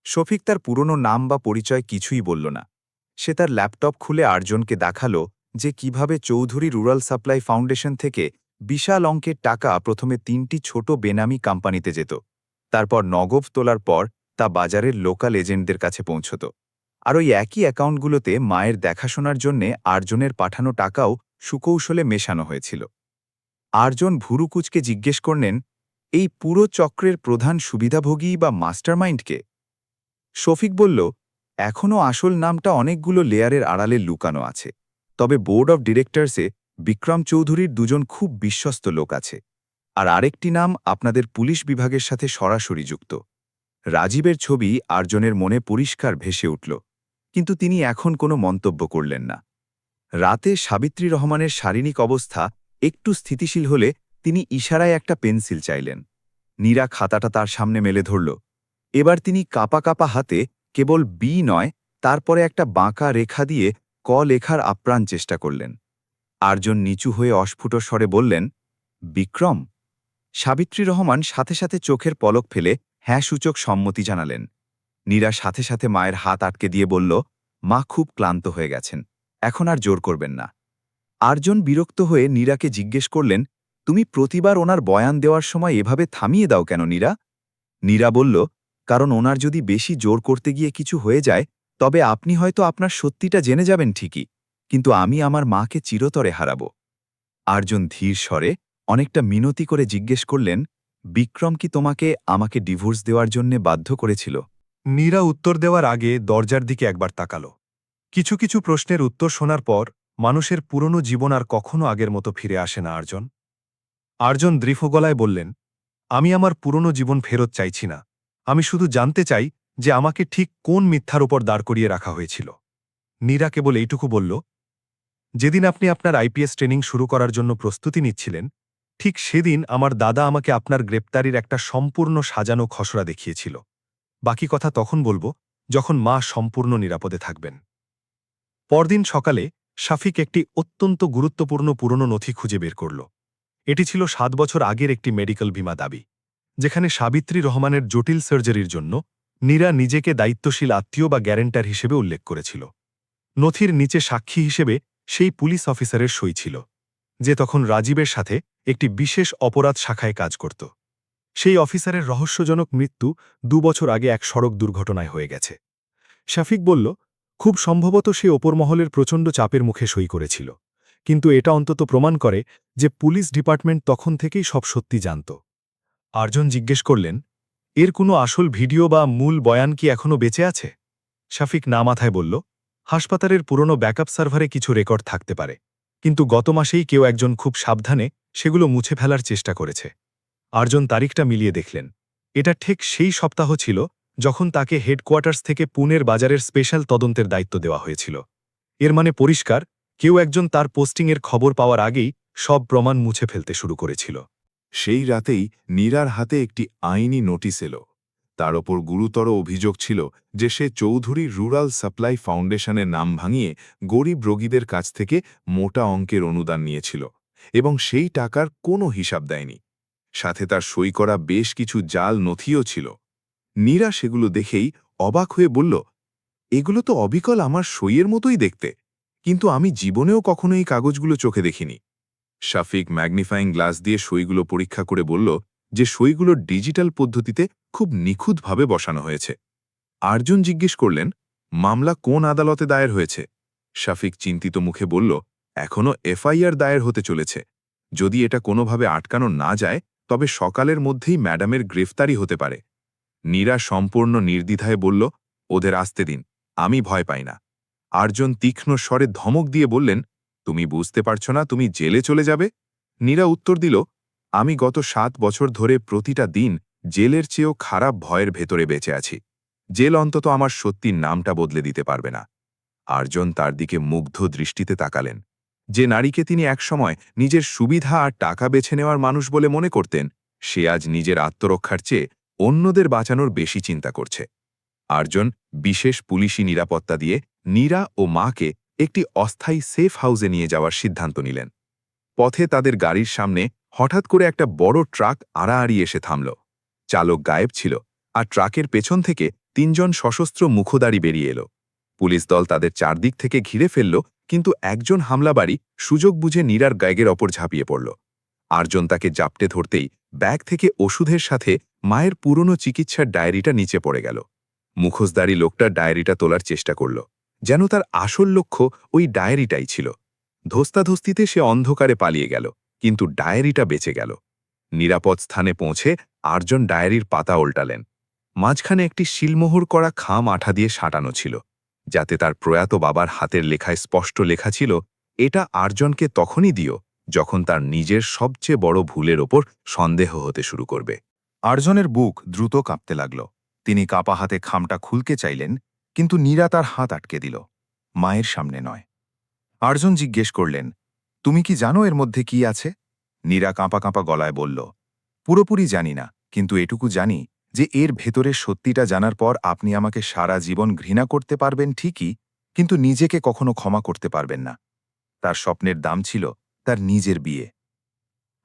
শফিক তার পুরনো নাম বা পরিচয় কিছুই বলল না। সে তার ল্যাপটপ খুলে আর্জনকে দেখালো যে কিভাবে চৌধুরী রুরাল সাপ্লাই ফাউন্ডেশন থেকে বিশাল অঙ্কের টাকা প্রথমে ৩টি ছোট বেনামি কোম্পানিতে যেত, তারপর নগদ তোলার পর তা বাজারের লোকাল এজেন্টদের কাছে পৌঁছত। আর ওই একই অ্যাকাউন্টগুলোতে মায়ের দেখাশোনার জন্যে আর্জনের পাঠানো টাকাও সুকৌশলে মেশানো হয়েছিল। আর্জন ভুরুকুচকে জিজ্ঞেস করলেন, এই পুরো চক্রের প্রধান সুবিধাভোগী বা মাস্টারমাইন্ডকে? শফিক বলল, এখনও আসল নামটা অনেকগুলো লেয়ারের আড়ালে লুকানো আছে, তবে বোর্ড অব ডিরেক্টরসে বিক্রম চৌধুরীর দুজন খুব বিশ্বস্ত লোক আছে, আর আরেকটি নাম আপনাদের পুলিশ বিভাগের সাথে সরাসরি যুক্ত। রাজীবের ছবি আর্জনের মনে পরিষ্কার ভেসে উঠল, কিন্তু তিনি এখন কোনো মন্তব্য করলেন না। রাতে সাবিত্রী রহমানের শারীরিক অবস্থা একটু স্থিতিশীল হলে তিনি ইশারায় একটা পেন্সিল চাইলেন। নীরা খাতাটা তার সামনে মেলে ধরল। এবার তিনি কাঁপা কাঁপা হাতে কেবল বি নয়, তারপরে একটা বাঁকা রেখা দিয়ে ক লেখার আপ্রাণ চেষ্টা করলেন। আর্জন নিচু হয়ে অস্ফুট স্বরে বললেন, বিক্রম। সাবিত্রী রহমান সাথে সাথে চোখের পলক ফেলে হ্যাঁ সূচক সম্মতি জানালেন। নীরা সাথে সাথে মায়ের হাত আটকে দিয়ে বলল, মা খুব ক্লান্ত হয়ে গেছেন, এখন আর জোর করবেন না। আর্জন বিরক্ত হয়ে নীরাকে জিজ্ঞেস করলেন, তুমি প্রতিবার ওনার বয়ান দেওয়ার সময় এভাবে থামিয়ে দাও কেন নীরা? নীরা বলল, কারণ ওনার যদি বেশি জোর করতে গিয়ে কিছু হয়ে যায়, তবে আপনি হয়তো আপনার সত্যিটা জেনে যাবেন ঠিকই, কিন্তু আমি আমার মাকে চিরতরে হারাব। আর্জন ধীর স্বরে অনেকটা মিনতি করে জিজ্ঞেস করলেন, বিক্রম কি তোমাকে আমাকে ডিভোর্স দেওয়ার জন্যে বাধ্য করেছিল? নীরা উত্তর দেওয়ার আগে দরজার দিকে একবার তাকাল। কিছু কিছু প্রশ্নের উত্তর শোনার পর মানুষের পুরনো জীবন আর কখনো আগের মতো ফিরে আসে না। আর্জন দৃঢ় গলায় বললেন, আমি আমার পুরনো জীবন ফেরত চাইছি না। আমি শুধু জানতে চাই যে আমাকে ঠিক কোন মিথ্যার উপর দাঁড় করিয়ে রাখা হয়েছিল। নীরা কেবল এইটুকু বলল, যেদিন আপনি আপনার আইপিএস ট্রেনিং শুরু করার জন্য প্রস্তুতি নিচ্ছিলেন, ঠিক সেদিন আমার দাদা আমাকে আপনার গ্রেপ্তারির একটা সম্পূর্ণ সাজানো খসড়া দেখিয়েছিল। বাকি কথা তখন বলবো, যখন মা সম্পূর্ণ নিরাপদে থাকবেন। পরদিন সকালে শাফিক একটি অত্যন্ত গুরুত্বপূর্ণ পুরনো নথি খুঁজে বের করল। এটি ছিল 7 বছর আগের একটি মেডিকেল বীমা দাবি, যেখানে সাবিত্রী রহমানের জটিল সার্জারির জন্য নীরা নিজেকে দায়িত্বশীল আত্মীয় বা গ্যারেন্টার হিসেবে উল্লেখ করেছিল। নথির নিচে সাক্ষী হিসেবে সেই পুলিশ অফিসারের সই ছিল, যে তখন রাজীবের সাথে একটি বিশেষ অপরাধ শাখায় কাজ করত। সেই অফিসারের রহস্যজনক মৃত্যু 2 বছর আগে এক সড়ক দুর্ঘটনায় হয়ে গেছে। শাফিক বলল, খুব সম্ভবত সে ওপর মহলের প্রচণ্ড চাপের মুখে সই করেছিল, কিন্তু এটা অন্তত প্রমাণ করে যে পুলিশ ডিপার্টমেন্ট তখন থেকেই সব সত্যি জানত। আর্জন জিজ্ঞেস করলেন, এর কোনো আসল ভিডিও বা মূল বয়ান কি এখনও বেঁচে আছে? শাফিক না মাথায় বলল, হাসপাতালের পুরনো ব্যাকআপ সার্ভারে কিছু রেকর্ড থাকতে পারে, কিন্তু গত মাসেই কেউ একজন খুব সাবধানে সেগুলো মুছে ফেলার চেষ্টা করেছে। আর্জন তারিখটা মিলিয়ে দেখলেন, এটা ঠিক সেই সপ্তাহ ছিল যখন তাকে হেডকোয়ার্টার্স থেকে পুনের বাজারের স্পেশাল তদন্তের দায়িত্ব দেওয়া হয়েছিল। এর মানে পরিষ্কার, কেউ একজন তার পোস্টিংয়ের খবর পাওয়ার আগেই সব প্রমাণ মুছে ফেলতে শুরু করেছিল। সেই রাতেই নীরার হাতে একটি আইনি নোটিশ এলো। তার ওপর গুরুতর অভিযোগ ছিল যে সে চৌধুরী রুরাল সাপ্লাই ফাউন্ডেশনের নাম ভাঙিয়ে গরিব রোগীদের কাছ থেকে মোটা অঙ্কের অনুদান নিয়েছিল এবং সেই টাকার কোনো হিসাব দেয়নি। সাথে তার সই করা বেশ কিছু জাল নথিও ছিল। নীরা সেগুলো দেখেই অবাক হয়ে বলল, এগুলো তো অবিকল আমার সইয়ের মতোই দেখতে, কিন্তু আমি জীবনেও কখনো এই কাগজগুলো চোখে দেখিনি। শাফিক ম্যাগনিফাইং গ্লাস দিয়ে সইগুলো পরীক্ষা করে বলল যে সইগুলো ডিজিটাল পদ্ধতিতে খুব নিখুঁতভাবে বসানো হয়েছে। আর্জুন জিজ্ঞেস করলেন, মামলা কোন আদালতে দায়ের হয়েছে? শাফিক চিন্তিত মুখে বলল, এখনও এফআইআর দায়ের হতে চলেছে। যদি এটা কোনোভাবে আটকানো না যায়, তবে সকালের মধ্যেই ম্যাডামের গ্রেফতারি হতে পারে। নীরা সম্পূর্ণ নির্দ্বিধায় বলল, ওদের আসতে দিন, আমি ভয় পাই না। আর্জুন তীক্ষ্ণ স্বরে ধমক দিয়ে বললেন, তুমি বুঝতে পারছ না তুমি জেলে চলে যাবে? নীরা উত্তর দিল, আমি গত 7 বছর ধরে প্রতিটা দিন জেলের চেয়েও খারাপ ভয়ের ভেতরে বেঁচে আছি। জেল অন্তত আমার সত্যির নামটা বদলে দিতে পারবে না। আর্জুন তার দিকে মুগ্ধ দৃষ্টিতে তাকালেন। যে নারীকে তিনি একসময় নিজের সুবিধা আর টাকা বেছে নেওয়ার মানুষ বলে মনে করতেন, সে আজ নিজের আত্মরক্ষার চেয়ে অন্যদের বাঁচানোর বেশি চিন্তা করছে। আর্জুন বিশেষ পুলিশি নিরাপত্তা দিয়ে নীরা ও মাকে একটি অস্থায়ী সেফ হাউসে নিয়ে যাওয়ার সিদ্ধান্ত নিলেন। পথে তাদের গাড়ির সামনে হঠাৎ করে একটা বড় ট্রাক আড়াআড়ি এসে থামল। চালক গায়েব ছিল, আর ট্রাকের পেছন থেকে 3 জন সশস্ত্র মুখোদারি বেরিয়ে এলো। পুলিশ দল তাদের চারদিক থেকে ঘিরে ফেলল, কিন্তু একজন হামলাবাড়ি সুযোগ বুঝে নীরার ব্যাগের ওপর ঝাঁপিয়ে পড়ল। আর্জুন তাকে জাপটে ধরতেই ব্যাগ থেকে ওষুধের সাথে মায়ের পুরনো চিকিৎসার ডায়েরিটা নিচে পড়ে গেল। মুখোশধারী লোকটা ডায়েরিটা তোলার চেষ্টা করল, যেন তার আসল লক্ষ্য ওই ডায়েরিটাই ছিল। ধস্তাধস্তিতে সে অন্ধকারে পালিয়ে গেল, কিন্তু ডায়েরিটা বেঁচে গেল। নিরাপদ স্থানে পৌঁছে আর্জুন ডায়েরির পাতা উল্টালেন। মাঝখানে একটি শিলমোহর করা খাম আঠা দিয়ে সাঁটানো ছিল, যাতে তার প্রয়াত বাবার হাতের লেখায় স্পষ্ট লেখা ছিল, এটা আর্জুনকে তখনই দিও যখন তার নিজের সবচেয়ে বড় ভুলের ওপর সন্দেহ হতে শুরু করবে। আর্জনের বুক দ্রুত কাঁপতে লাগল। তিনি কাঁপা হাতে খামটা খুলতে চাইলেন, কিন্তু নীরা তার হাত আটকে দিল। মায়ের সামনে নয়। আর্জুন জিজ্ঞেস করলেন, তুমি কি জানো এর মধ্যে কি আছে? নীরা কাঁপা কাঁপা গলায় বলল, পুরোপুরি জানি না, কিন্তু এটুকু জানি যে এর ভেতরের সত্যিটা জানার পর আপনি আমাকে সারা জীবন ঘৃণা করতে পারবেন ঠিকই, কিন্তু নিজেকে কখনো ক্ষমা করতে পারবেন না। তার স্বপ্নের দাম ছিল তার নিজের বিয়ে।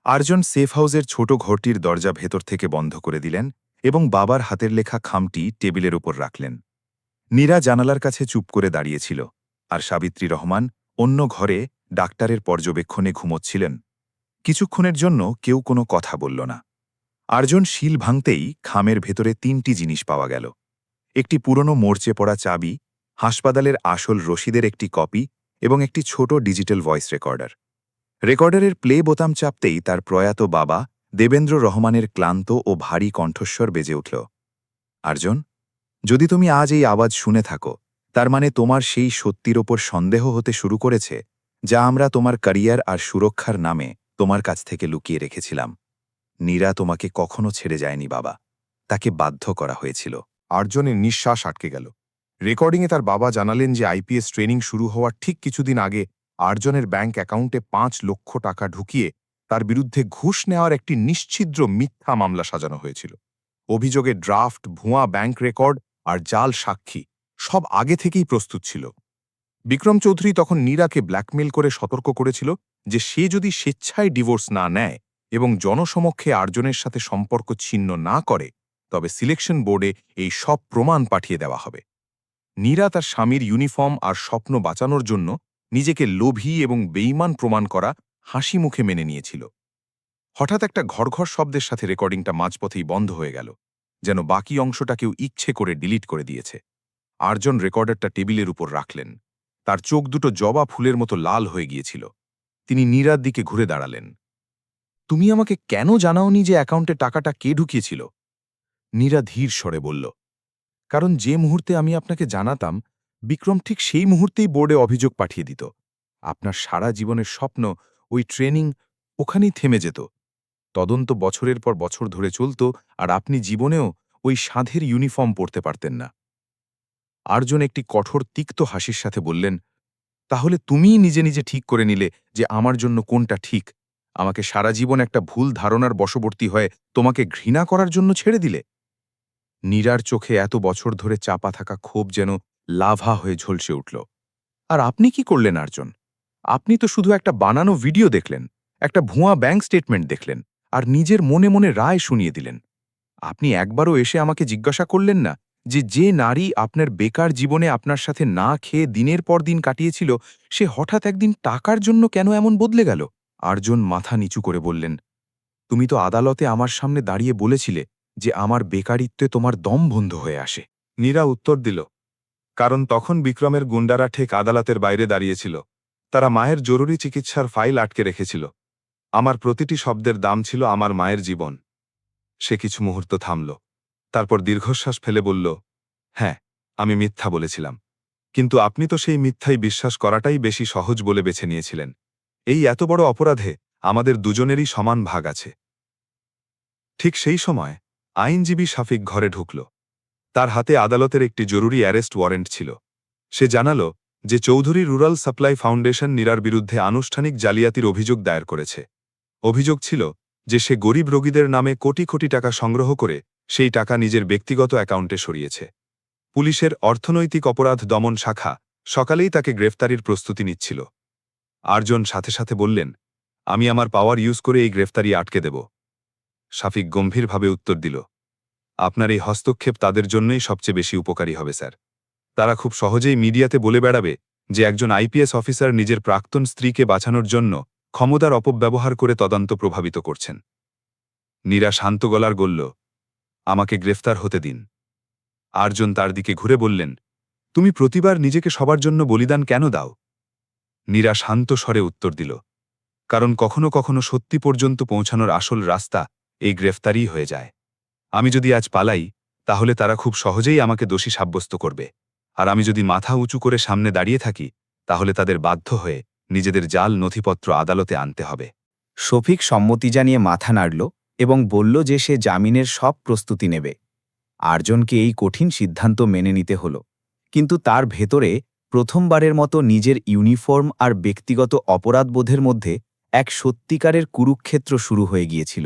আর্জুন সেফ হাউসের ছোট ঘরটির দরজা ভেতর থেকে বন্ধ করে দিলেন এবং বাবার হাতের লেখা খামটি টেবিলের উপর রাখলেন। নীরা জানালার কাছে চুপ করে দাঁড়িয়েছিল, আর সাবিত্রী রহমান অন্য ঘরে ডাক্তারের পর্যবেক্ষণে ঘুমোচ্ছিলেন। কিছুক্ষণের জন্য কেউ কোনো কথা বলল না। আর্জুন শিল ভাঙতেই খামের ভেতরে 3টি জিনিস পাওয়া গেল। একটি পুরনো মরচে পড়া চাবি, হাসপাতালের আসল রসিদের একটি কপি এবং একটি ছোট ডিজিটাল ভয়েস রেকর্ডার। রেকর্ডারের প্লে বোতাম চাপতেই তার প্রয়াত বাবা দেবেন্দ্র রহমানের ক্লান্ত ও ভারী কণ্ঠস্বর বেজে উঠল, আর্জুন, যদি তুমি আজ এই আওয়াজ শুনে থাকো, তার মানে তোমার সেই সত্যির ওপর সন্দেহ হতে শুরু করেছে যা আমরা তোমার ক্যারিয়ার আর সুরক্ষার নামে তোমার কাছ থেকে লুকিয়ে রেখেছিলাম। নীরা তোমাকে কখনো ছেড়ে যায়নি বাবা, তাকে বাধ্য করা হয়েছিল। আর্জনের নিঃশ্বাস আটকে গেল। রেকর্ডিংয়ে তার বাবা জানালেন যে আইপিএস ট্রেনিং শুরু হওয়ার ঠিক কিছুদিন আগে আর্জনের ব্যাংক অ্যাকাউন্টে ৫ লক্ষ টাকা ঢুকিয়ে তার বিরুদ্ধে ঘুষ নেওয়ার একটি নিশ্ছিদ্র মিথ্যা মামলা সাজানো হয়েছিল। অভিযোগে ড্রাফট, ভুয়া ব্যাংক রেকর্ড আর জাল সাক্ষী সব আগে থেকেই প্রস্তুত ছিল। বিক্রম চৌধুরী তখন নীরাকে ব্ল্যাকমেল করে সতর্ক করেছিল যে সে যদি স্বেচ্ছায় ডিভোর্স না নেয় এবং জনসমক্ষে আর্জনের সাথে সম্পর্ক ছিন্ন না করে, তবে সিলেকশন বোর্ডে এই সব প্রমাণ পাঠিয়ে দেওয়া হবে। নীরা তার স্বামীর ইউনিফর্ম আর স্বপ্ন বাঁচানোর জন্য নিজেকে লোভী এবং বেইমান প্রমাণ করা হাসি মুখে মেনে নিয়েছিল। হঠাৎ একটা ঘড়ঘড় শব্দের সাথে রেকর্ডিংটা মাঝপথেই বন্ধ হয়ে গেল, যেন বাকি অংশটা কেউ ইচ্ছে করে ডিলিট করে দিয়েছে। আর্জন রেকর্ডারটা টেবিলের উপর রাখলেন। তার চোখ দুটো জবা ফুলের মতো লাল হয়ে গিয়েছিল। তিনি নীরার দিকে ঘুরে দাঁড়ালেন। তুমি আমাকে কেন জানাওনি যে অ্যাকাউন্টে টাকাটা কে ঢুকিয়েছিল? নীরা ধীর স্বরে বলল, কারণ যে মুহূর্তে আমি আপনাকে জানাতাম, বিক্রম ঠিক সেই মুহূর্তেই বোর্ডে অভিযোগ পাঠিয়ে দিত। আপনার সারা জীবনের স্বপ্ন, ওই ট্রেনিং ওখানেই থেমে যেত। তদন্ত বছরের পর বছর ধরে চলত, আর আপনি জীবনেও ওই সাধের ইউনিফর্ম পরতে পারতেন না। আর্জন একটি কঠোর তিক্ত হাসির সাথে বললেন, তাহলে তুমিই নিজে নিজে ঠিক করে নিলে যে আমার জন্য কোনটা ঠিক। আমাকে সারা জীবন একটা ভুল ধারণার বশবর্তী হয়ে তোমাকে ঘৃণা করার জন্য ছেড়ে দিলে। নীরার চোখে এত বছর ধরে চাপা থাকা ক্ষোভ যেন লাভা হয়ে ঝলসে উঠল। আর আপনি কি করলেন আর্জন? আপনি তো শুধু একটা বানানো ভিডিও দেখলেন, একটা ভুয়া ব্যাংক স্টেটমেন্ট দেখলেন, আর নিজের মনে মনে রায় শুনিয়ে দিলেন। আপনি একবারও এসে আমাকে জিজ্ঞাসা করলেন না যে নারী আপনার বেকার জীবনে আপনার সাথে না খেয়ে দিনের পর দিন কাটিয়েছিল, সে হঠাৎ একদিন টাকার জন্য কেন এমন বদলে গেল? আর্জন মাথা নিচু করে বললেন, তুমি তো আদালতে আমার সামনে দাঁড়িয়ে বলেছিলে যে আমার বেকারিত্বে তোমার দম বন্ধ হয়ে আসে। নীরা উত্তর দিল, কারণ তখন বিক্রমের গুন্ডারা ঠিক আদালতের বাইরে দাঁড়িয়েছিল। তারা মায়ের জরুরি চিকিৎসার ফাইল আটকে রেখেছিল। আমার প্রতিটি শব্দের দাম ছিল আমার মায়ের জীবন। সে কিছু মুহূর্ত থামল, তারপর দীর্ঘশ্বাস ফেলে বলল, হ্যাঁ, আমি মিথ্যা বলেছিলাম, কিন্তু আপনি তো সেই মিথ্যাই বিশ্বাস করাটাই বেশি সহজ বলে বেছে নিয়েছিলেন। এই এত বড় অপরাধে আমাদের দুজনেরই সমান ভাগ আছে। ঠিক সেই সময় আইনজীবী শাফিক ঘরে ঢুকল। তার হাতে আদালতের একটি জরুরি অ্যারেস্ট ওয়ারেন্ট ছিল। সে জানাল যে চৌধুরী রুরাল সাপ্লাই ফাউন্ডেশন নীরার বিরুদ্ধে আনুষ্ঠানিক জালিয়াতির অভিযোগ দায়ের করেছে। অভিযোগ ছিল যে সে গরিব রোগীদের নামে কোটি কোটি টাকা সংগ্রহ করে সেই টাকা নিজের ব্যক্তিগত অ্যাকাউন্টে সরিয়েছে। পুলিশের অর্থনৈতিক অপরাধ দমন শাখা সকালেই তাকে গ্রেফতারির প্রস্তুতি নিচ্ছিল। আর্জন সাথে সাথে বললেন, আমি আমার পাওয়ার ইউজ করে এই গ্রেফতারি আটকে দেব। শাফিক গম্ভীরভাবে উত্তর দিল, আপনার এই হস্তক্ষেপ তাদের জন্যই সবচেয়ে বেশি উপকারী হবে স্যার। তারা খুব সহজেই মিডিয়াতে বলে বেড়াবে যে একজন আইপিএস অফিসার নিজের প্রাক্তন স্ত্রীকে বাঁচানোর জন্য ক্ষমতার অপব্যবহার করে তদন্ত প্রভাবিত করছেন। নীরা শান্ত গলার বলল, আমাকে গ্রেফতার হতে দিন। আর্জন তার দিকে ঘুরে বললেন, তুমি প্রতিবার নিজেকে সবার জন্য বলিদান কেন দাও? নীরা শান্ত স্বরে উত্তর দিল, কারণ কখনো কখনো সত্যি পর্যন্ত পৌঁছানোর আসল রাস্তা এই গ্রেফতারই হয়ে যায়। আমি যদি আজ পালাই, তাহলে তারা খুব সহজেই আমাকে দোষী সাব্যস্ত করবে, আর আমি যদি মাথা উঁচু করে সামনে দাঁড়িয়ে থাকি, তাহলে তাদের বাধ্য হয়ে নিজেদের জাল নথিপত্র আদালতে আনতে হবে। শফিক সম্মতি জানিয়ে মাথা নাড়ল এবং বলল যে সে জামিনের সব প্রস্তুতি নেবে। আর্জনকে এই কঠিন সিদ্ধান্ত মেনে নিতে হল, কিন্তু তার ভেতরে প্রথমবারের মতো নিজের ইউনিফর্ম আর ব্যক্তিগত অপরাধবোধের মধ্যে এক সত্যিকারের কুরুক্ষেত্র শুরু হয়ে গিয়েছিল।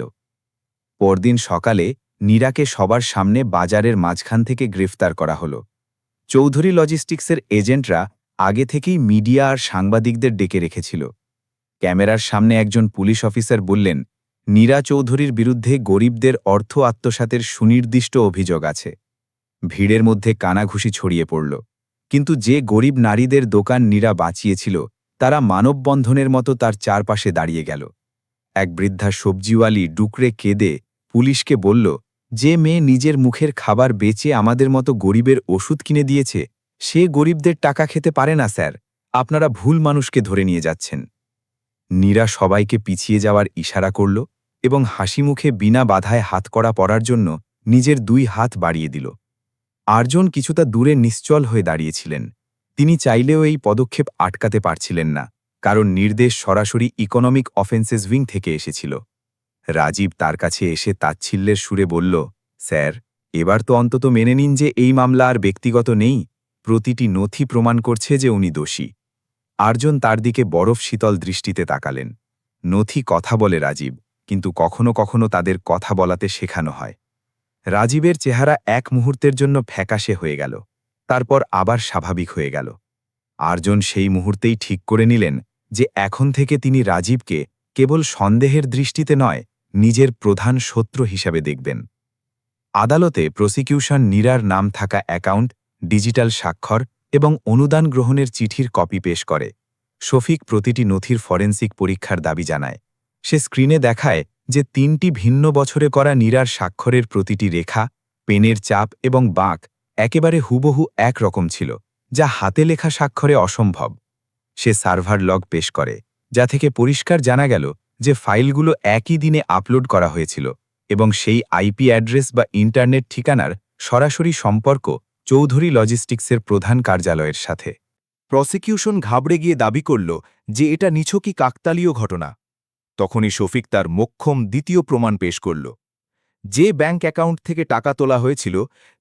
পরদিন সকালে নীরাকে সবার সামনে বাজারের মাঝখান থেকে গ্রেফতার করা হল। চৌধুরী লজিস্টিক্সের এজেন্টরা আগে থেকেই মিডিয়া আর সাংবাদিকদের ডেকে রেখেছিল। ক্যামেরার সামনে একজন পুলিশ অফিসার বললেন, নীরা চৌধুরীর বিরুদ্ধে গরিবদের অর্থ আত্মসাতের সুনির্দিষ্ট অভিযোগ আছে। ভিড়ের মধ্যে কানাঘুষি ছড়িয়ে পড়ল, কিন্তু যে গরিব নারীদের দোকান নীরা বাঁচিয়েছিল তারা মানববন্ধনের মতো তার চারপাশে দাঁড়িয়ে গেল। এক বৃদ্ধা সবজিওয়ালি ডুকরে কেঁদে পুলিশকে বলল, যে মেয়ে নিজের মুখের খাবার বেচে আমাদের মতো গরিবের ওষুধ কিনে দিয়েছে, সে গরিবদের টাকা খেতে পারে না স্যার, আপনারা ভুল মানুষকে ধরে নিয়ে যাচ্ছেন। নীরা সবাইকে পিছিয়ে যাওয়ার ইশারা করল এবং হাসিমুখে বিনা বাধায় হাতকড়া পরার জন্য নিজের 2 হাত বাড়িয়ে দিল। আর্জন কিছুটা দূরে নিশ্চল হয়ে দাঁড়িয়েছিলেন। তিনি চাইলেও এই পদক্ষেপ আটকাতে পারছিলেন না, কারণ নির্দেশ সরাসরি ইকোনমিক অফেন্সেস উইং থেকে এসেছিল। রাজীব তার কাছে এসে তাচ্ছিল্যের সুরে বলল, স্যার, এবার তো অন্তত মেনে নিন যে এই মামলা আর ব্যক্তিগত নেই। প্রতিটি নথি প্রমাণ করছে যে উনি দোষী। আর্জন তার দিকে বরফ শীতল দৃষ্টিতে তাকালেন। নথি কথা বলে রাজীব, কিন্তু কখনো কখনো তাদের কথা বলাতে শেখানো হয়। রাজীবের চেহারা এক মুহূর্তের জন্য ফ্যাকাশে হয়ে গেল, তারপর আবার স্বাভাবিক হয়ে গেল। আর্জন সেই মুহূর্তেই ঠিক করে নিলেন যে এখন থেকে তিনি রাজীবকে কেবল সন্দেহের দৃষ্টিতে নয়, নিজের প্রধান শত্রু হিসাবে দেখবেন। আদালতে প্রসিকিউশন নীরার নাম থাকা অ্যাকাউন্ট, ডিজিটাল স্বাক্ষর এবং অনুদান গ্রহণের চিঠির কপি পেশ করে। শফিক প্রতিটি নথির ফরেন্সিক পরীক্ষার দাবি জানায়। সে স্ক্রিনে দেখায় যে ৩টি ভিন্ন বছরে করা নীরার স্বাক্ষরের প্রতিটি রেখা, পেনের চাপ এবং বাঁক একেবারে হুবহু একরকম ছিল, যা হাতে লেখা স্বাক্ষরে অসম্ভব। সে সার্ভার লগ পেশ করে, যা থেকে পরিষ্কার জানা গেল যে ফাইলগুলো একই দিনে আপলোড করা হয়েছিল এবং সেই আইপি অ্যাড্রেস বা ইন্টারনেট ঠিকানার সরাসরি সম্পর্ক চৌধুরী লজিস্টিক্সের প্রধান কার্যালয়ের সাথে। প্রসিকিউশন ঘাবড়ে গিয়ে দাবি করল যে এটা নিছকই কাকতালীয় ঘটনা। তখনই শফিক তার মোক্ষম দ্বিতীয় প্রমাণ পেশ করল। যে ব্যাংক অ্যাকাউন্ট থেকে টাকা তোলা হয়েছিল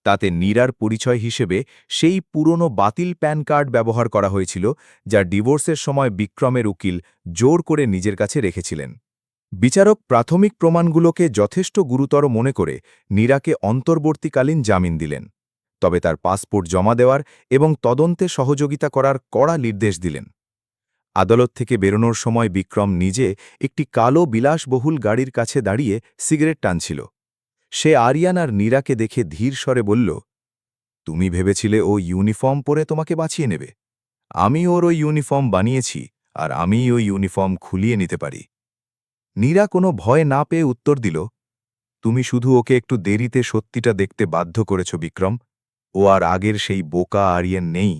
তাতে নীরার পরিচয় হিসেবে সেই পুরনো বাতিল প্যান কার্ড ব্যবহার করা হয়েছিল, যা ডিভোর্সের সময় বিক্রমের উকিল জোর করে নিজের কাছে রেখেছিলেন। বিচারক প্রাথমিক প্রমাণগুলোকে যথেষ্ট গুরুতর মনে করে নীরাকে অন্তর্বর্তীকালীন জামিন দিলেন, তবে তার পাসপোর্ট জমা দেওয়ার এবং তদন্তে সহযোগিতা করার কড়া নির্দেশ দিলেন। আদালত থেকে বেরোনোর সময় বিক্রম নিজে একটি কালো বিলাসবহুল গাড়ির কাছে দাঁড়িয়ে সিগারেট টানছিল। সে আরিয়ান আর নীরাকে দেখে ধীর স্বরে বলল, তুমি ভেবেছিলে ও ইউনিফর্ম পরে তোমাকে বাঁচিয়ে নেবে। আমি ওর ওই ইউনিফর্ম বানিয়েছি, আর আমি ওই ইউনিফর্ম খুলিয়ে নিতে পারি। নীরা কোনো ভয় না পেয়ে উত্তর দিল, তুমি শুধু ওকে একটু দেরিতে সত্যিটা দেখতে বাধ্য করেছ বিক্রম। ও আর আগের সেই বোকা আরিয়ান নেই।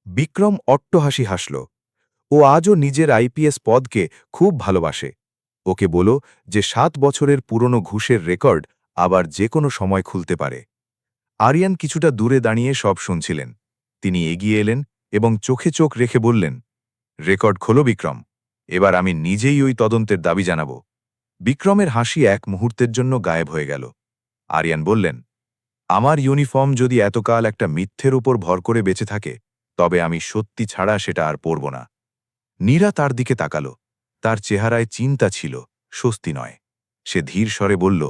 বিক্রম অট্টহাসি হাসল। ও আজও নিজের আইপিএস পদকে খুব ভালোবাসে। ওকে বলো যে ৭ বছরের পুরনো ঘুষের রেকর্ড আবার যে কোনো সময় খুলতে পারে। আরিয়ান কিছুটা দূরে দাঁড়িয়ে সব শুনছিলেন। তিনি এগিয়ে এলেন এবং চোখে চোখ রেখে বললেন, রেকর্ড খোলো বিক্রম, এবার আমি নিজেই ওই তদন্তের দাবি জানাব। বিক্রমের হাসি এক মুহূর্তের জন্য গায়েব হয়ে গেল। আরিয়ান বললেন, আমার ইউনিফর্ম যদি এতকাল একটা মিথ্যের উপর ভর করে বেঁচে থাকে, তবে আমি সত্যি ছাড়া সেটা আর পরব না। নীরা তার দিকে তাকাল। তার চেহারায় চিন্তা ছিল, স্বস্তি নয়। সে ধীর স্বরে বলল,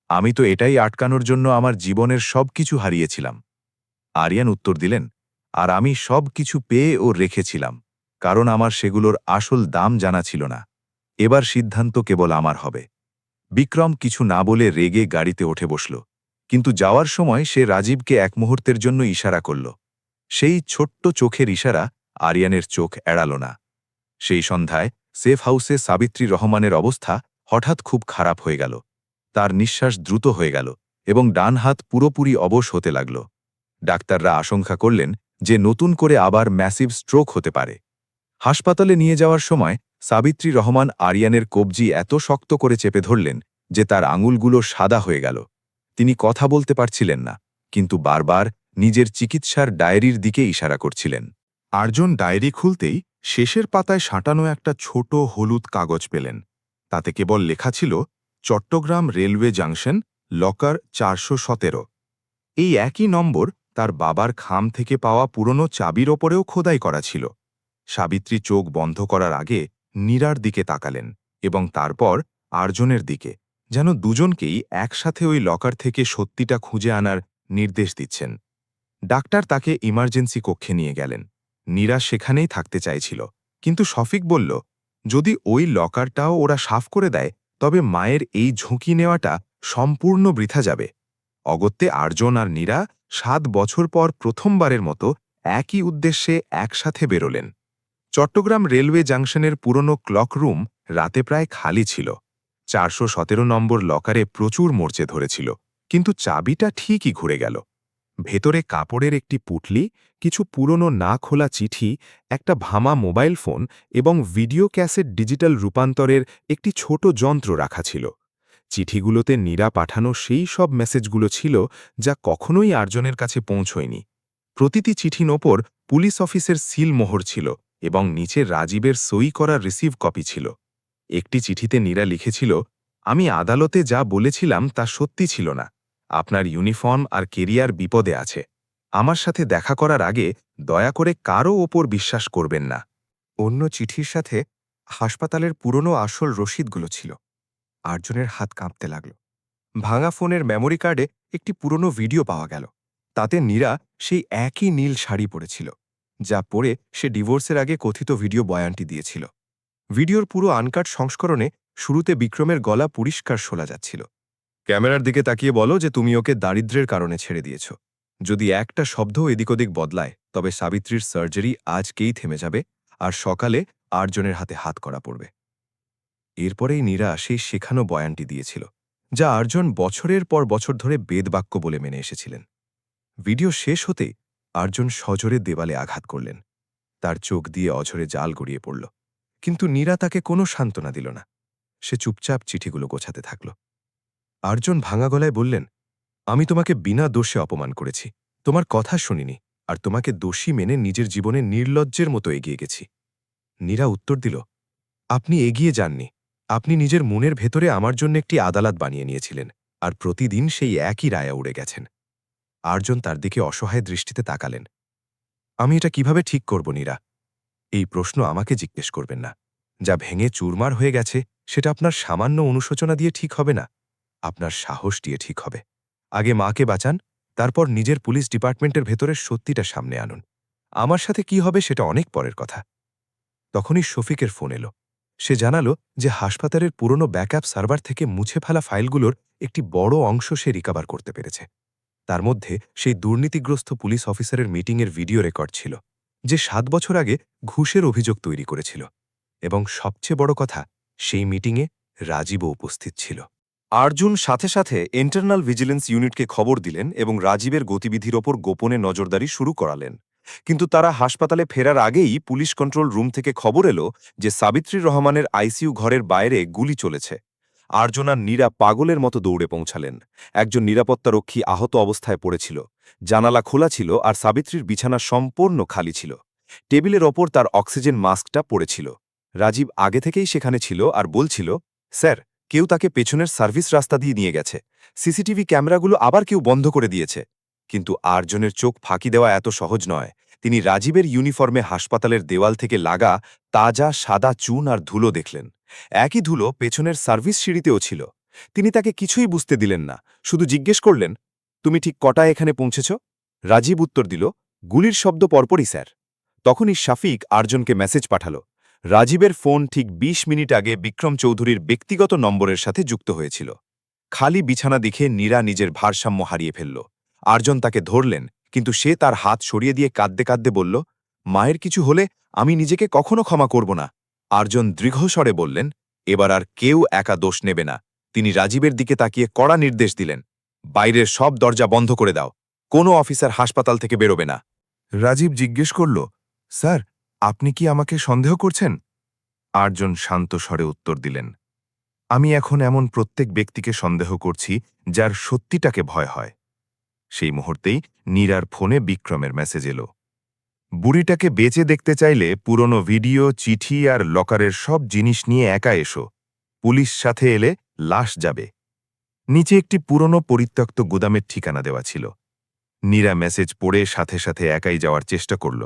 আমি তো এটাই আটকানোর জন্য আমার জীবনের সব কিছু হারিয়েছিলাম। আরিয়ান উত্তর দিলেন, আর আমি সব কিছু পেয়ে ও রেখেছিলাম, কারণ আমার সেগুলোর আসল দাম জানা ছিল না। এবার সিদ্ধান্ত কেবল আমার হবে। বিক্রম কিছু না বলে রেগে গাড়িতে উঠে বসল, কিন্তু যাওয়ার সময় সে রাজীবকে এক মুহূর্তের জন্য ইশারা করল। সেই ছোট্ট চোখের ইশারা আরিয়ানের চোখ এড়াল না। সেই সন্ধ্যায় সেফ হাউসে সাবিত্রী রহমানের অবস্থা হঠাৎ খুব খারাপ হয়ে গেল। তার নিঃশ্বাস দ্রুত হয়ে গেল এবং ডান হাত পুরোপুরি অবশ হতে লাগল। ডাক্তাররা আশঙ্কা করলেন যে নতুন করে আবার ম্যাসিভ স্ট্রোক হতে পারে। হাসপাতালে নিয়ে যাওয়ার সময় সাবিত্রী রহমান আরিয়ানের কবজি এত শক্ত করে চেপে ধরলেন যে তার আঙুলগুলো সাদা হয়ে গেল। তিনি কথা বলতে পারছিলেন না, কিন্তু বারবার নিজের চিকিৎসার ডায়েরির দিকে ইশারা করছিলেন। আর্জন ডায়েরি খুলতেই শেষের পাতায় সাঁটানো একটা ছোট হলুদ কাগজ পেলেন। তাতে কেবল লেখা ছিল, চট্টগ্রাম রেলওয়ে জাংশন, লকার ৪১৭। এই একই নম্বর তার বাবার খাম থেকে পাওয়া পুরনো চাবির ওপরেও খোদাই করা ছিল। সাবিত্রী চোখ বন্ধ করার আগে নীরার দিকে তাকালেন এবং তারপর আর্জনের দিকে, যেন দুজনকেই একসাথে ওই লকার থেকে সত্যিটা খুঁজে আনার নির্দেশ দিচ্ছেন। ডাক্তার তাকে ইমার্জেন্সি কক্ষে নিয়ে গেলেন। নীরা সেখানেই থাকতে চাইছিল, কিন্তু শফিক বলল, যদি ওই লকারটাও ওরা সাফ করে দেয়, তবে মায়ের এই ঝুঁকি নেওয়াটা সম্পূর্ণ বৃথা যাবে। অগত্যে আর্জন আর নীরা ৭ বছর পর প্রথমবারের মতো একই উদ্দেশ্যে একসাথে বেরোলেন। চট্টগ্রাম রেলওয়ে জাংশনের পুরনো ক্লক রুম রাতে প্রায় খালি ছিল। ৪১৭ নম্বর লকারে প্রচুর মরচে ধরেছিল, কিন্তু চাবিটা ঠিকই ঘুরে গেল। ভেতরে কাপড়ের একটি পুটলি, কিছু পুরনো না খোলা চিঠি, একটা ভামা মোবাইল ফোন এবং ভিডিও ক্যাসেট ডিজিটাল রূপান্তরের একটি ছোট যন্ত্র রাখা ছিল। চিঠিগুলোতে নীরা পাঠানো সেই সব মেসেজগুলো ছিল যা কখনোই আর্জনের কাছে পৌঁছয়নি। প্রতিটি চিঠির ওপর পুলিশ অফিসের সিল মোহর ছিল এবং নিচে রাজীবের সই করা রিসিভ কপি ছিল। একটি চিঠিতে নীরা লিখেছিল, আমি আদালতে যা বলেছিলাম তা সত্যি ছিল না। আপনার ইউনিফর্ম আর কেরিয়ার বিপদে আছে। আমার সাথে দেখা করার আগে দয়া করে কারও ওপর বিশ্বাস করবেন না। অন্য চিঠির সাথে হাসপাতালের পুরনো আসল রসিদগুলো ছিল। আর্জনের হাত কাঁপতে লাগল। ভাঙা ফোনের মেমোরি কার্ডে একটি পুরনো ভিডিও পাওয়া গেল। তাতে নীরা সেই একই নীল শাড়ি পরেছিল, যা পরে সে ডিভোর্সের আগে কথিত ভিডিও বয়ানটি দিয়েছিল। ভিডিওর পুরো আনকাট সংস্করণে শুরুতে বিক্রমের গলা পরিষ্কার শোনা যাচ্ছিল। ক্যামেরার দিকে তাকিয়ে বলো যে তুমি ওকে দারিদ্র্যের কারণে ছেড়ে দিয়েছ। যদি একটা শব্দও এদিক ওদিক বদলায় তবে সাবিত্রীর সার্জারি আজকেই থেমে যাবে আর সকালে আর্জনের হাতে হাত করা পড়বে। এরপরেই নীরা সেই শেখানো বয়ানটি দিয়েছিল, যা আর্জন বছরের পর বছর ধরে বেদবাক্য বলে মেনে এসেছিলেন। ভিডিও শেষ হতেই আর্জন সজোরে দেওয়ালে আঘাত করলেন। তার চোখ দিয়ে অঝরে জাল গড়িয়ে পড়ল, কিন্তু নীরা তাকে কোনো সান্ত্বনা দিল না। সে চুপচাপ চিঠিগুলো গোছাতে থাকল। আর্জন ভাঙা গলায় বললেন, আমি তোমাকে বিনা দোষে অপমান করেছি, তোমার কথা শুনিনি, আর তোমাকে দোষী মেনে নিজের জীবনে নির্লজ্জের মতো এগিয়ে গেছি। নীরা উত্তর দিল, আপনি এগিয়ে যাননি, আপনি নিজের মনের ভেতরে আমার জন্য একটি আদালত বানিয়ে নিয়েছিলেন, আর প্রতিদিন সেই একই রায়ে উড়ে গেছেন। আর্জন তার দিকে অসহায় দৃষ্টিতে তাকালেন। আমি এটা কিভাবে ঠিক করব নীরা? এই প্রশ্ন আমাকে জিজ্ঞেস করবেন না। যা ভেঙে চুরমার হয়ে গেছে সেটা আপনার সামান্য অনুশোচনা দিয়ে ঠিক হবে না, আপনার সাহস দিয়ে ঠিক হবে। আগে মাকে বাঁচান, তারপর নিজের পুলিশ ডিপার্টমেন্টের ভেতরের সত্যিটা সামনে আনুন। আমার সাথে কি হবে সেটা অনেক পরের কথা। তখনই শফিকের ফোন এলো। সে জানালো যে হাসপাতালের পুরনো ব্যাকআপ সার্ভার থেকে মুছে ফেলা ফাইলগুলোর একটি বড় অংশ সে রিকভার করতে পেরেছে। তার মধ্যে সেই দুর্নীতিগ্রস্ত পুলিশ অফিসারের মিটিংয়ের ভিডিও রেকর্ড ছিল, যে 7 বছর আগে ঘুষের অভিযোগ তৈরি করেছিল। এবং সবচেয়ে বড় কথা, সেই মিটিংয়ে রাজীবও উপস্থিত ছিল। আর্জুন সাথে সাথে ইন্টারনাল ভিজিলেন্স ইউনিটকে খবর দিলেন এবং রাজীবের গতিবিধির ওপর গোপনে নজরদারি শুরু করালেন। কিন্তু তারা হাসপাতালে ফেরার আগেই পুলিশ কন্ট্রোল রুম থেকে খবর এলো যে সাবিত্রী রহমানের আইসিইউ ঘরের বাইরে গুলি চলেছে। আর্জুন আর নীরা পাগলের মতো দৌড়ে পৌঁছালেন। একজন নিরাপত্তারক্ষী আহত অবস্থায় পড়েছিল, জানালা খোলা ছিল আর সাবিত্রীর বিছানা সম্পূর্ণ খালি ছিল। টেবিলের ওপর তার অক্সিজেন মাস্কটা পড়েছিল। রাজীব আগে থেকেই সেখানে ছিল আর বলছিল, স্যার, কেউ তাকে পেছনের সার্ভিস রাস্তা দিয়ে নিয়ে গেছে। সিসিটিভি ক্যামেরাগুলো আবার কেউ বন্ধ করে দিয়েছে। কিন্তু আর্জনের চোখ ফাঁকি দেওয়া এত সহজ নয়। তিনি রাজীবের ইউনিফর্মে হাসপাতালের দেওয়াল থেকে লাগা তাজা সাদা চুন আর ধুলো দেখলেন। একই ধুলো পেছনের সার্ভিস সিঁড়িতেও ছিল। তিনি তাকে কিছুই বুঝতে দিলেন না, শুধু জিজ্ঞেস করলেন, তুমি ঠিক কটায় এখানে পৌঁছেছ? রাজীব উত্তর দিল, গুলির শব্দ পরপরই স্যার। তখনই শাফিক আর্জনকে মেসেজ পাঠাল। রাজীবের ফোন ঠিক ২০ মিনিট আগে বিক্রম চৌধুরীর ব্যক্তিগত নম্বরের সাথে যুক্ত হয়েছিল। খালি বিছানা দেখে নীরা নিজের ভারসাম্য হারিয়ে ফেলল। আর্জন তাকে ধরলেন, কিন্তু সে তার হাত সরিয়ে দিয়ে কাঁদতে কাঁদতে বলল, মায়ের কিছু হলে আমি নিজেকে কখনো ক্ষমা করব না। আর্জন দৃঢ়স্বরে বললেন, এবার আর কেউ একা দোষ নেবে না। তিনি রাজীবের দিকে তাকিয়ে কড়া নির্দেশ দিলেন, বাইরের সব দরজা বন্ধ করে দাও, কোনো অফিসার হাসপাতাল থেকে বেরোবে না। রাজীব জিজ্ঞেস করল, স্যার, আপনি কি আমাকে সন্দেহ করছেন? আর্জন শান্ত স্বরে উত্তর দিলেন, আমি এখন এমন প্রত্যেক ব্যক্তিকে সন্দেহ করছি যার সত্যিটাকে ভয় হয়। সেই মুহূর্তেই নীরার ফোনে বিক্রমের মেসেজ এলো, বুড়িটাকে বেঁচে দেখতে চাইলে পুরনো ভিডিও, চিঠি আর লকারের সব জিনিস নিয়ে একা এসো। পুলিশ সাথে এলে লাশ যাবে। নিচে একটি পুরনো পরিত্যক্ত গুদামের ঠিকানা দেওয়া ছিল। নীরা মেসেজ পড়ে সাথে সাথে একাই যাওয়ার চেষ্টা করল,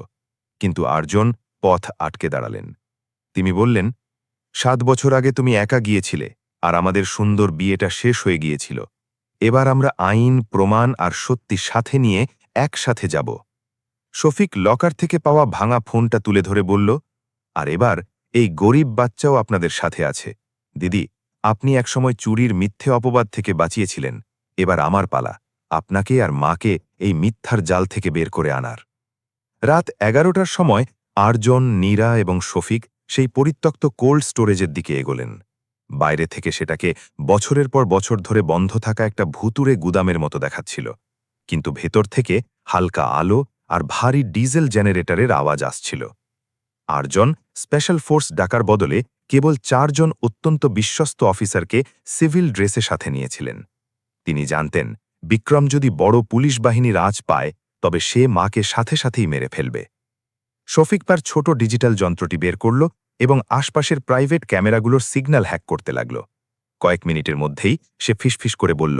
কিন্তু আর্জন পথ আটকে দাঁড়ালেন। তিনি বললেন, 7 বছর আগে তুমি একা গিয়েছিলে আর আমাদের সুন্দর বিয়েটা শেষ হয়ে গিয়েছিল। এবার আমরা আইন, প্রমাণ আর সত্যি সাথে নিয়ে একসাথে যাব। শফিক লকার থেকে পাওয়া ভাঙা ফোনটা তুলে ধরে বলল, আর এবার এই গরিব বাচ্চাও আপনাদের সাথে আছে। দিদি, আপনি একসময় চুরির মিথ্যে অপবাদ থেকে বাঁচিয়েছিলেন। এবার আমার পালা, আপনাকে আর মাকে এই মিথ্যার জাল থেকে বের করে আনার। রাত 11টার সময় আর্জন, নীরা এবং শফিক সেই পরিত্যক্ত কোল্ড স্টোরেজের দিকে এগোলেন। বাইরে থেকে সেটাকে বছরের পর বছর ধরে বন্ধ থাকা একটা ভুতুড়ে গুদামের মতো দেখাচ্ছিল, কিন্তু ভেতর থেকে হালকা আলো আর ভারী ডিজেল জেনারেটরের আওয়াজ আসছিল। আর্জন স্পেশাল ফোর্স ডাকার বদলে কেবল 4 জন অত্যন্ত বিশ্বস্ত অফিসারকে সিভিল ড্রেসে সাথে নিয়েছিলেন। তিনি জানতেন বিক্রম যদি বড় পুলিশ বাহিনীর আঁচ পায় তবে সে মাকে সাথে সাথেই মেরে ফেলবে। শফিক তার ছোট ডিজিটাল যন্ত্রটি বের করল এবং আশপাশের প্রাইভেট ক্যামেরাগুলোর সিগন্যাল হ্যাক করতে লাগল। কয়েক মিনিটের মধ্যেই সে ফিসফিস করে বলল,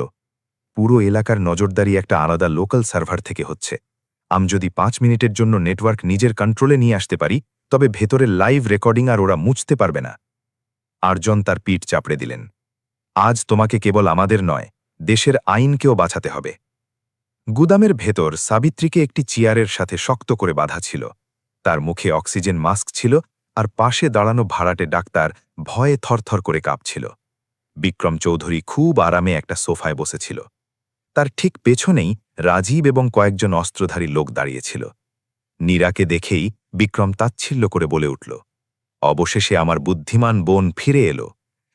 পুরো এলাকার নজরদারি একটা আলাদা লোকাল সার্ভার থেকে হচ্ছে। আমি যদি 5 মিনিটের জন্য নেটওয়ার্ক নিজের কন্ট্রোলে নিয়ে আসতে পারি তবে ভেতরের লাইভ রেকর্ডিং আর ওরা মুছতে পারবে না। আরজন তার পিঠ চাপড়ে দিলেন, আজ তোমাকে কেবল আমাদের নয়, দেশের আইনকেও বাঁচাতে হবে। গুদামের ভেতর সাবিত্রীকে একটি চেয়ারের সাথে শক্ত করে বাঁধা ছিল। তার মুখে অক্সিজেন মাস্ক ছিল আর পাশে দাঁড়ানো ভাড়াটে ডাক্তার ভয়ে থরথর করে কাঁপছিল। বিক্রম চৌধুরী খুব আরামে একটা সোফায় বসেছিল। তার ঠিক পেছনেই রাজীব এবং কয়েকজন অস্ত্রধারী লোক দাঁড়িয়েছিল। নীরাকে দেখেই বিক্রম তাচ্ছিল্য করে বলে উঠল, অবশেষে আমার বুদ্ধিমান বোন ফিরে এলো।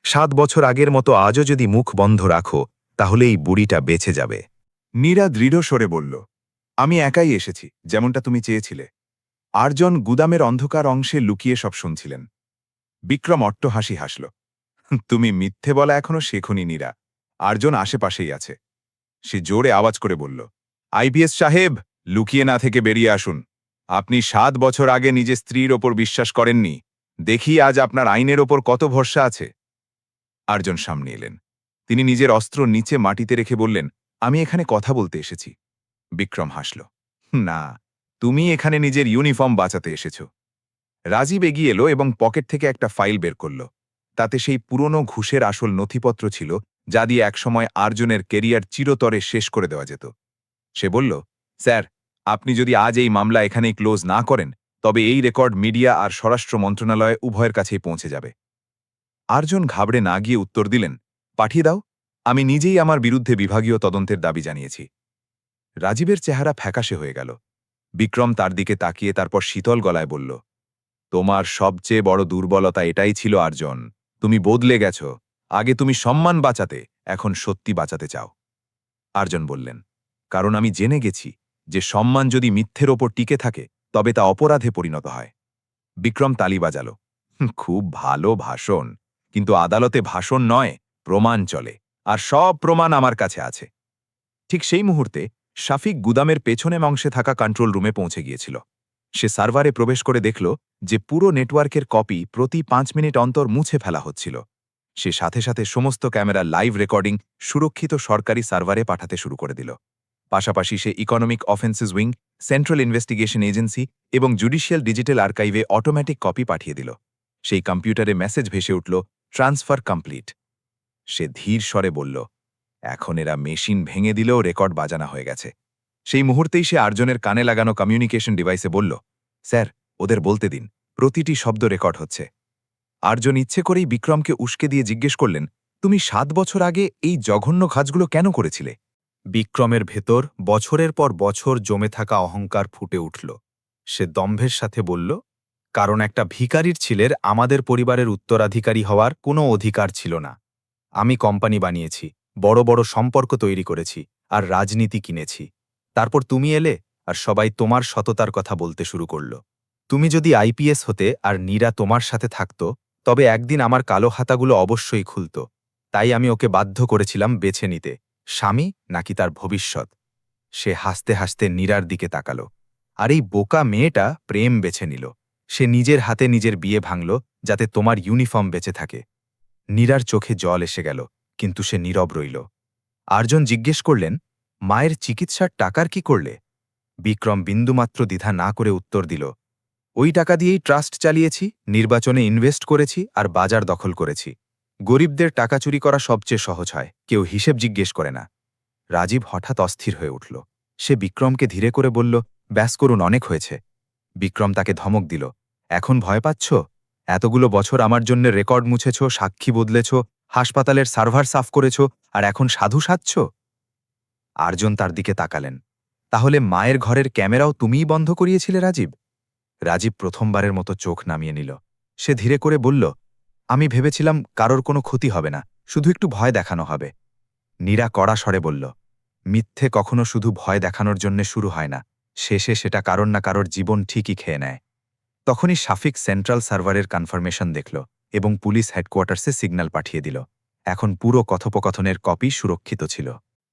7 বছর আগের মতো আজও যদি মুখ বন্ধ রাখো তাহলে এই বুড়িটা বেঁচে যাবে। নীরা দৃঢ় স্বরে বলল, আমি একাই এসেছি, যেমনটা তুমি চেয়েছিলে। আরজন গুদামের অন্ধকার অংশে লুকিয়ে সব শুনছিলেন। বিক্রম অট্টহাসি হাসল, তুমি মিথ্যে বলা এখনো শেখনি নীরা, আরজন আশেপাশেই আছে। সে জোরে আওয়াজ করে বলল, আইপিএস সাহেব, লুকিয়ে না থেকে বেরিয়ে আসুন। আপনি 7 বছর আগে নিজের স্ত্রীর ওপর বিশ্বাস করেননি, দেখি আজ আপনার আইনের ওপর কত ভরসা আছে। আরজন সামনে এলেন। তিনি নিজের অস্ত্র নিচে মাটিতে রেখে বললেন, আমি এখানে কথা বলতে এসেছি। বিক্রম হাসল, না, তুমি এখানে নিজের ইউনিফর্ম বাঁচাতে এসেছ। রাজীব এগিয়ে এলো এবং পকেট থেকে একটা ফাইল বের করল। তাতে সেই পুরনো ঘুষের আসল নথিপত্র ছিল, যা দিয়ে একসময় আরজনের কেরিয়ার চিরতরে শেষ করে দেওয়া যেত। সে বলল, স্যার, আপনি যদি আজ এই মামলা এখানেই ক্লোজ না করেন তবে এই রেকর্ড মিডিয়া আর স্বরাষ্ট্র মন্ত্রণালয়ে উভয়ের কাছেই পৌঁছে যাবে। আরজন ঘাবড়ে না গিয়ে উত্তর দিলেন, পাঠিয়ে দাও, আমি নিজেই আমার বিরুদ্ধে বিভাগীয় তদন্তের দাবি জানিয়েছি। রাজীবের চেহারা ফ্যাকাশে হয়ে গেল। বিক্রম তার দিকে তাকিয়ে তারপর শীতল গলায় বলল, তোমার সবচেয়ে বড় দুর্বলতা এটাই ছিল আরজন, তুমি বদলে গেছ। আগে তুমি সম্মান বাঁচাতে, এখন সত্যি বাঁচাতে চাও। আরজন বললেন, কারণ আমি জেনে গেছি যে সম্মান যদি মিথ্যের ওপর টিকে থাকে তবে তা অপরাধে পরিণত হয়। বিক্রম তালি বাজাল, খুব ভালো ভাষণ, কিন্তু আদালতে ভাষণ নয়, প্রমাণ চলে, আর সব প্রমাণ আমার কাছে আছে। ঠিক সেই মুহূর্তে শাফিক গুদামের পেছনে অংশে থাকা কন্ট্রোল রুমে পৌঁছে গিয়েছিল। সে সার্ভারে প্রবেশ করে দেখল যে পুরো নেটওয়ার্কের কপি প্রতি 5 মিনিট অন্তর মুছে ফেলা হচ্ছিল। সে সাথে সাথে সমস্ত ক্যামেরা লাইভ রেকর্ডিং সুরক্ষিত সরকারি সার্ভারে পাঠাতে শুরু করে দিল। পাশাপাশি সে economic offences wing, central investigation agency এবং জুডিশিয়াল ডিজিটাল আর্কাইভে অটোমেটিক কপি পাঠিয়ে দিল। সেই কম্পিউটারে মেসেজ ভেসে উঠল, ট্রান্সফার কমপ্লিট। সে ধীর স্বরে বলল, এখন এরা মেশিন ভেঙে দিলেও রেকর্ড বাজানো হয়ে গেছে। সেই মুহূর্তেই সে আরজনের কানে লাগানো কমিউনিকেশন ডিভাইসে বলল, স্যার, ওদের বলতে দিন, প্রতিটি শব্দ রেকর্ড হচ্ছে। আরজন ইচ্ছে করেই বিক্রমকে উস্কে দিয়ে জিজ্ঞেস করলেন, তুমি 7 বছর আগে এই জঘন্য কাজগুলো কেন করেছিলে? বিক্রমের ভেতর বছরের পর বছর জমে থাকা অহংকার ফুটে উঠল। সে দম্ভের সাথে বলল, কারণ একটা ভিখারির ছেলের আমাদের পরিবারের উত্তরাধিকারী হওয়ার কোনো অধিকার ছিল না। আমি কোম্পানি বানিয়েছি, বড় বড় সম্পর্ক তৈরি করেছি, আর রাজনীতি কিনেছি। তারপর তুমি এলে আর সবাই তোমার সততার কথা বলতে শুরু করল। তুমি যদি আইপিএস হতে আর নীরা তোমার সাথে থাকত তবে একদিন আমার কালো হাতাগুলো অবশ্যই খুলত। তাই আমি ওকে বাধ্য করেছিলাম বেছে নিতে, স্বামী নাকি তার ভবিষ্যৎ। সে হাসতে হাসতে নীরার দিকে তাকালো। আর এই বোকা মেয়েটা প্রেম বেছে নিল। সে নিজের হাতে নিজের বিয়ে ভাঙল যাতে তোমার ইউনিফর্ম বেঁচে থাকে। নীরার চোখে জল এসে গেল, কিন্তু সে নীরব রইল। আরজন জিজ্ঞেস করলেন, মায়ের চিকিৎসার টাকার কি করলে? বিক্রম বিন্দুমাত্র দ্বিধা না করে উত্তর দিল, ওই টাকা দিয়েই ট্রাস্ট চালিয়েছি, নির্বাচনে ইনভেস্ট করেছি আর বাজার দখল করেছি। গরিবদের টাকা চুরি করা সবচেয়ে সহজ হয়, কেউ হিসেব জিজ্ঞেস করে না। রাজীব হঠাৎ অস্থির হয়ে উঠল। সে বিক্রমকে ধীরে করে বলল, ব্যাস করুন, অনেক হয়েছে। বিক্রম তাকে ধমক দিল, এখন ভয় পাচ্ছ? এতগুলো বছর আমার জন্য রেকর্ড মুছেছ, সাক্ষী বদলেছ, হাসপাতালের সার্ভার সাফ করেছ, আর এখন সাধু সাজছ? আরজন তার দিকে তাকালেন, তাহলে মায়ের ঘরের ক্যামেরাও তুমিই বন্ধ করিয়েছিলে রাজীব? রাজীব প্রথমবারের মতো চোখ নামিয়ে নিল। সে ধীরে করে বলল, আমি ভেবেছিলাম কারোর কোনো ক্ষতি হবে না, শুধু একটু ভয় দেখানো হবে। নীরা কড়া স্বরে বলল, মিথ্যে কখনো শুধু ভয় দেখানোর জন্য শুরু হয় না, শেষে সেটা কারোর না কারোর জীবন ঠিকই খেয়ে নেয়। তখনই শাফিক সেন্ট্রাল সার্ভারের কনফার্মেশন দেখল। এবং পুলিশ হেডকোয়ার্টার্সে সিগন্যাল পাঠিয়ে দিল। এখন পুরো কথোপকথনের কপি সুরক্ষিত ছিল।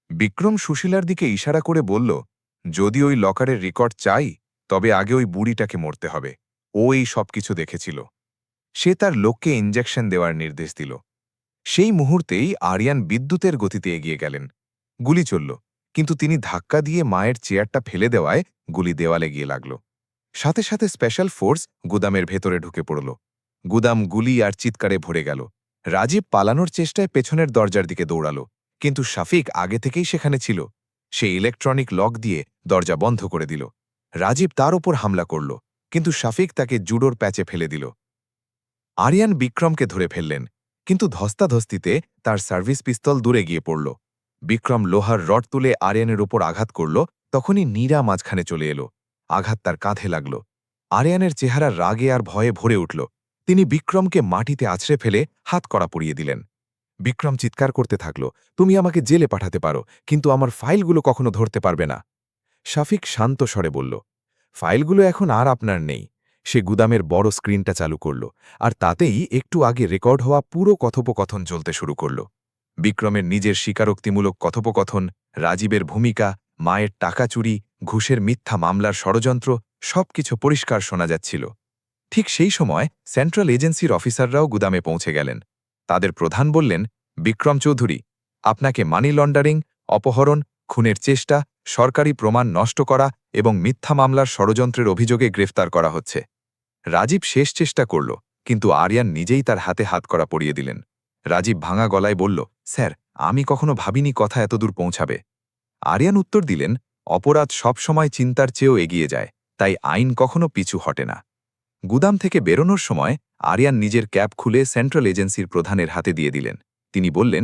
বিক্রম সুশীলার দিকে ইশারা করে বলল, যদি ওই লকারের রেকর্ড চাই তবে আগে ওই বুড়িটাকে মরতে হবে। ও এই সব কিছু দেখেছিল। সে তার লোককে ইঞ্জেকশন দেওয়ার নির্দেশ দিল। সেই মুহূর্তেই আরিয়ান বিদ্যুতের গতিতে এগিয়ে গেলেন। গুলি চলল, কিন্তু তিনি ধাক্কা দিয়ে মায়ের চেয়ারটা ফেলে দেওয়ায় গুলি দেওয়ালে গিয়ে লাগল। সাথে সাথে স্পেশাল ফোর্স গুদামের ভেতরে ঢুকে পড়ল। গুদাম গুলি আর চিৎকারে ভরে গেল। রাজীব পালানোর চেষ্টায় পেছনের দরজার দিকে দৌড়াল, কিন্তু শাফিক আগে থেকেই সেখানে ছিল। সে ইলেকট্রনিক লক দিয়ে দরজা বন্ধ করে দিল। রাজীব তার ওপর হামলা করল, কিন্তু শাফিক তাকে জুডোর প্যাচে ফেলে দিল। আরিয়ান বিক্রমকে ধরে ফেললেন, কিন্তু ধস্তাধস্তিতে তার সার্ভিস পিস্তল দূরে গিয়ে পড়ল। বিক্রম লোহার রড তুলে আরিয়ানের উপর আঘাত করল, তখনই নীরা মাঝখানে চলে এলো। আঘাত তার কাঁধে লাগল। আরিয়ানের চেহারা রাগে আর ভয়ে ভরে উঠল। তিনি বিক্রমকে মাটিতে আছড়ে ফেলে হাতকড়া পরিয়ে দিলেন। বিক্রম চিৎকার করতে থাকল, তুমি আমাকে জেলে পাঠাতে পারো, কিন্তু আমার ফাইলগুলো কখনো ধরতে পারবে না। শাফিক শান্ত স্বরে বলল, ফাইলগুলো এখন আর আপনার নেই। সে গুদামের বড় স্ক্রিনটা চালু করল, আর তাতেই একটু আগে রেকর্ড হওয়া পুরো কথোপকথন চলতে শুরু করল। বিক্রমের নিজের স্বীকারোক্তিমূলক কথোপকথন, রাজীবের ভূমিকা, মায়ের টাকা চুরি, ঘুষের মিথ্যা মামলার ষড়যন্ত্র, সবকিছু পরিষ্কার শোনা যাচ্ছিল। ঠিক সেই সময় সেন্ট্রাল এজেন্সির অফিসাররাও গুদামে পৌঁছে গেলেন। তাদের প্রধান বললেন, বিক্রম চৌধুরী, আপনাকে মানি লন্ডারিং, অপহরণ, খুনের চেষ্টা, সরকারি প্রমাণ নষ্ট করা এবং মিথ্যা মামলার ষড়যন্ত্রের অভিযোগে গ্রেফতার করা হচ্ছে। রাজীব শেষ চেষ্টা করল, কিন্তু আরিয়ান নিজেই তার হাতে হাতকড়া পরিয়ে দিলেন। রাজীব ভাঙা গলায় বলল, স্যার, আমি কখনো ভাবিনি কথা এতদূর পৌঁছাবে। আরিয়ান উত্তর দিলেন, অপরাধ সবসময় চিন্তার চেয়েও এগিয়ে যায়, তাই আইন কখনো পিছু হটে না। গুদাম থেকে বেরোনোর সময় আরিয়ান নিজের ক্যাপ খুলে সেন্ট্রাল এজেন্সির প্রধানের হাতে দিয়ে দিলেন। তিনি বললেন,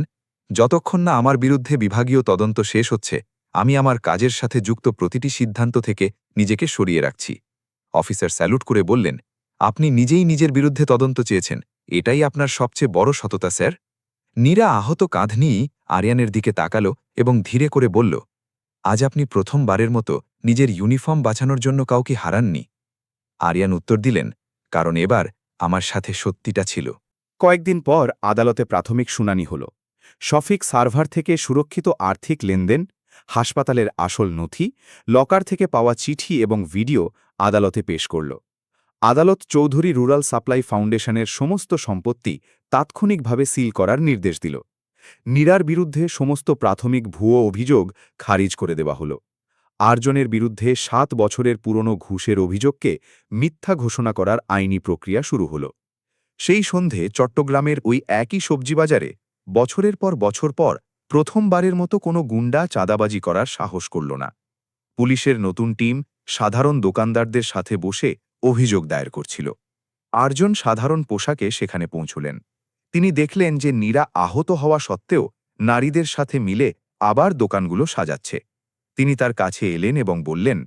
যতক্ষণ না আমার বিরুদ্ধে বিভাগীয় তদন্ত শেষ হচ্ছে, আমি আমার কাজের সাথে যুক্ত প্রতিটি সিদ্ধান্ত থেকে নিজেকে সরিয়ে রাখছি। অফিসার স্যালুট করে বললেন, আপনি নিজেই নিজের বিরুদ্ধে তদন্ত চেয়েছেন, এটাই আপনার সবচেয়ে বড় সততা, স্যার। নীরা আহত কাঁধ নিয়েই আরিয়ানের দিকে তাকাল এবং ধীরে করে বলল, আজ আপনি প্রথমবারের মতো নিজের ইউনিফর্ম বাঁচানোর জন্য কাউকে হারাননি। আরিয়ান উত্তর দিলেন, কারণ এবার আমার সাথে সত্যিটা ছিল। কয়েকদিন পর আদালতে প্রাথমিক শুনানি হল। শফিক সার্ভার থেকে সুরক্ষিত আর্থিক লেনদেন, হাসপাতালের আসল নথি, লকার থেকে পাওয়া চিঠি এবং ভিডিও আদালতে পেশ করল। আদালত চৌধুরী রুরাল সাপ্লাই ফাউন্ডেশনের সমস্ত সম্পত্তি তাৎক্ষণিকভাবে সিল করার নির্দেশ দিল। নীরার বিরুদ্ধে সমস্ত প্রাথমিক ভুয়ো অভিযোগ খারিজ করে দেওয়া হল। আর্জনের বিরুদ্ধে 7 বছরের পুরনো ঘুষের অভিযোগকে মিথ্যা ঘোষণা করার আইনি প্রক্রিয়া শুরু হল। সেই সন্ধে চট্টগ্রামের ওই একই সবজি বাজারে বছরের পর বছর পর প্রথমবারের মতো কোনো গুন্ডা চাঁদাবাজি করার সাহস করল না। পুলিশের নতুন টিম সাধারণ দোকানদারদের সাথে বসে অভিযোগ দায়ের করছিল। আর্জন সাধারণ পোশাকে সেখানে পৌঁছলেন। তিনি দেখলেন যে নীরা আহত হওয়া সত্ত্বেও নারীদের সাথে মিলে আবার দোকানগুলো সাজাচ্ছে। তিনি তার কাছে এলেন এবং বললেন,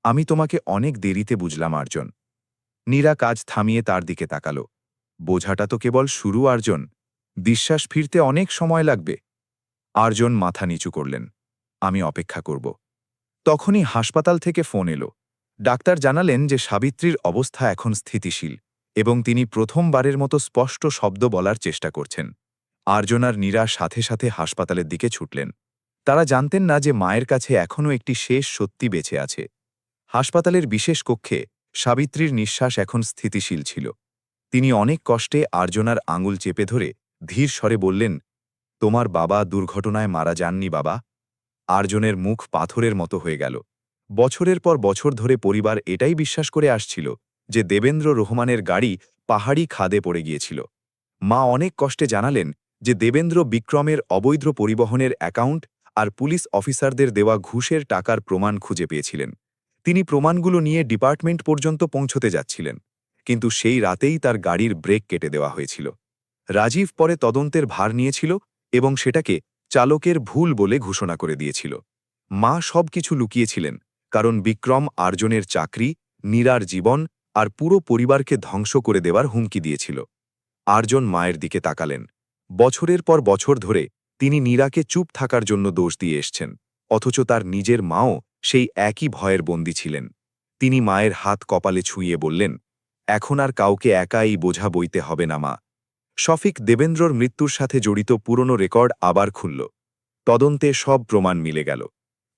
আমি তোমাকে অনেক দেরিতে বুঝলাম আর্জন। নীরা কাজ থামিয়ে তার দিকে তাকাল। বোঝাটা তো কেবল শুরু আর্জন, বিশ্বাস ফিরতে অনেক সময় লাগবে। আর্জন মাথা নিচু করলেন, আমি অপেক্ষা করব। তখনই হাসপাতাল থেকে ফোন এলো। ডাক্তার জানালেন যে সাবিত্রীর অবস্থা এখন স্থিতিশীল এবং তিনি প্রথমবারের মতো স্পষ্ট শব্দ বলার চেষ্টা করছেন। আর্জন আর নীরা সাথে সাথে হাসপাতালের দিকে ছুটলেন। তারা জানতেন না যে মায়ের কাছে এখনও একটি শেষ সত্যি বেঁচে আছে। হাসপাতালের বিশেষ কক্ষে সাবিত্রীর নিঃশ্বাস এখন স্থিতিশীল ছিল। তিনি অনেক কষ্টে আর্জনার আঙুল চেপে ধরে ধীর স্বরে বললেন, তোমার বাবা দুর্ঘটনায় মারা যাননি বাবা। আর্জনের মুখ পাথরের মতো হয়ে গেল। বছরের পর বছর ধরে পরিবার এটাই বিশ্বাস করে আসছিল যে দেবেন্দ্র রহমানের গাড়ি পাহাড়ি খাদে পড়ে গিয়েছিল। মা অনেক কষ্টে জানালেন যে দেবেন্দ্র বিক্রমের অবৈধ পরিবহনের অ্যাকাউন্ট আর পুলিশ অফিসারদের দেওয়া ঘুষের টাকার প্রমাণ খুঁজে পেয়েছিলেন। তিনি প্রমাণগুলো নিয়ে ডিপার্টমেন্ট পর্যন্ত পৌঁছতে যাচ্ছিলেন, কিন্তু সেই রাতেই তার গাড়ির ব্রেক কেটে দেওয়া হয়েছিল। রাজীব পরে তদন্তের ভার নিয়েছিল এবং সেটাকে চালকের ভুল বলে ঘোষণা করে দিয়েছিল। মা সবকিছু লুকিয়েছিলেন, কারণ বিক্রম আর্জনের চাকরি, নীরার জীবন আর পুরো পরিবারকে ধ্বংস করে দেওয়ার হুমকি দিয়েছিল। আর্জন মায়ের দিকে তাকালেন। বছরের পর বছর ধরে তিনি নীরাকে চুপ থাকার জন্য দোষ দিয়ে এসছেন, অথচ তার নিজের মাও সেই একই ভয়ের বন্দী ছিলেন। তিনি মায়ের হাত কপালে ছুঁয়ে বললেন, এখন আর কাউকে একা এই বোঝা বইতে হবে না মা, শফিক দেবেন্দ্রর মৃত্যুর সাথে জড়িত পুরনো রেকর্ড আবার খুলল। তদন্তে সব প্রমাণ মিলে গেল।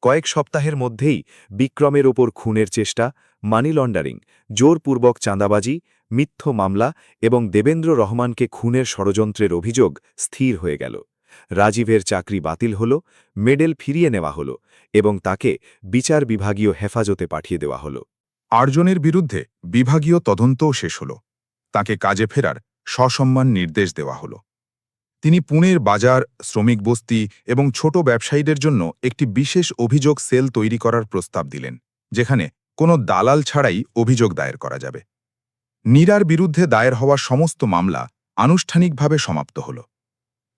কয়েক সপ্তাহের মধ্যেই বিক্রমের ওপর খুনের চেষ্টা, মানি লন্ডারিং, জোরপূর্বক চাঁদাবাজি, মিথ্য মামলা এবং দেবেন্দ্র রহমানকে খুনের ষড়যন্ত্রের অভিযোগ স্থির হয়ে গেল। রাজীবের চাকরি বাতিল হল, মেডেল ফিরিয়ে নেওয়া হল এবং তাকে বিচার বিভাগীয় হেফাজতে পাঠিয়ে দেওয়া হল। আর্জনের বিরুদ্ধে বিভাগীয় তদন্তও শেষ হল। তাকে কাজে ফেরার সসম্মান নির্দেশ দেওয়া হল। তিনি পুনের বাজার, শ্রমিক বস্তি এবং ছোট ব্যবসায়ীদের জন্য একটি বিশেষ অভিযোগ সেল তৈরি করার প্রস্তাব দিলেন, যেখানে কোনো দালাল ছাড়াই অভিযোগ দায়ের করা যাবে। নীরার বিরুদ্ধে দায়ের হওয়া সমস্ত মামলা আনুষ্ঠানিকভাবে সমাপ্ত হল।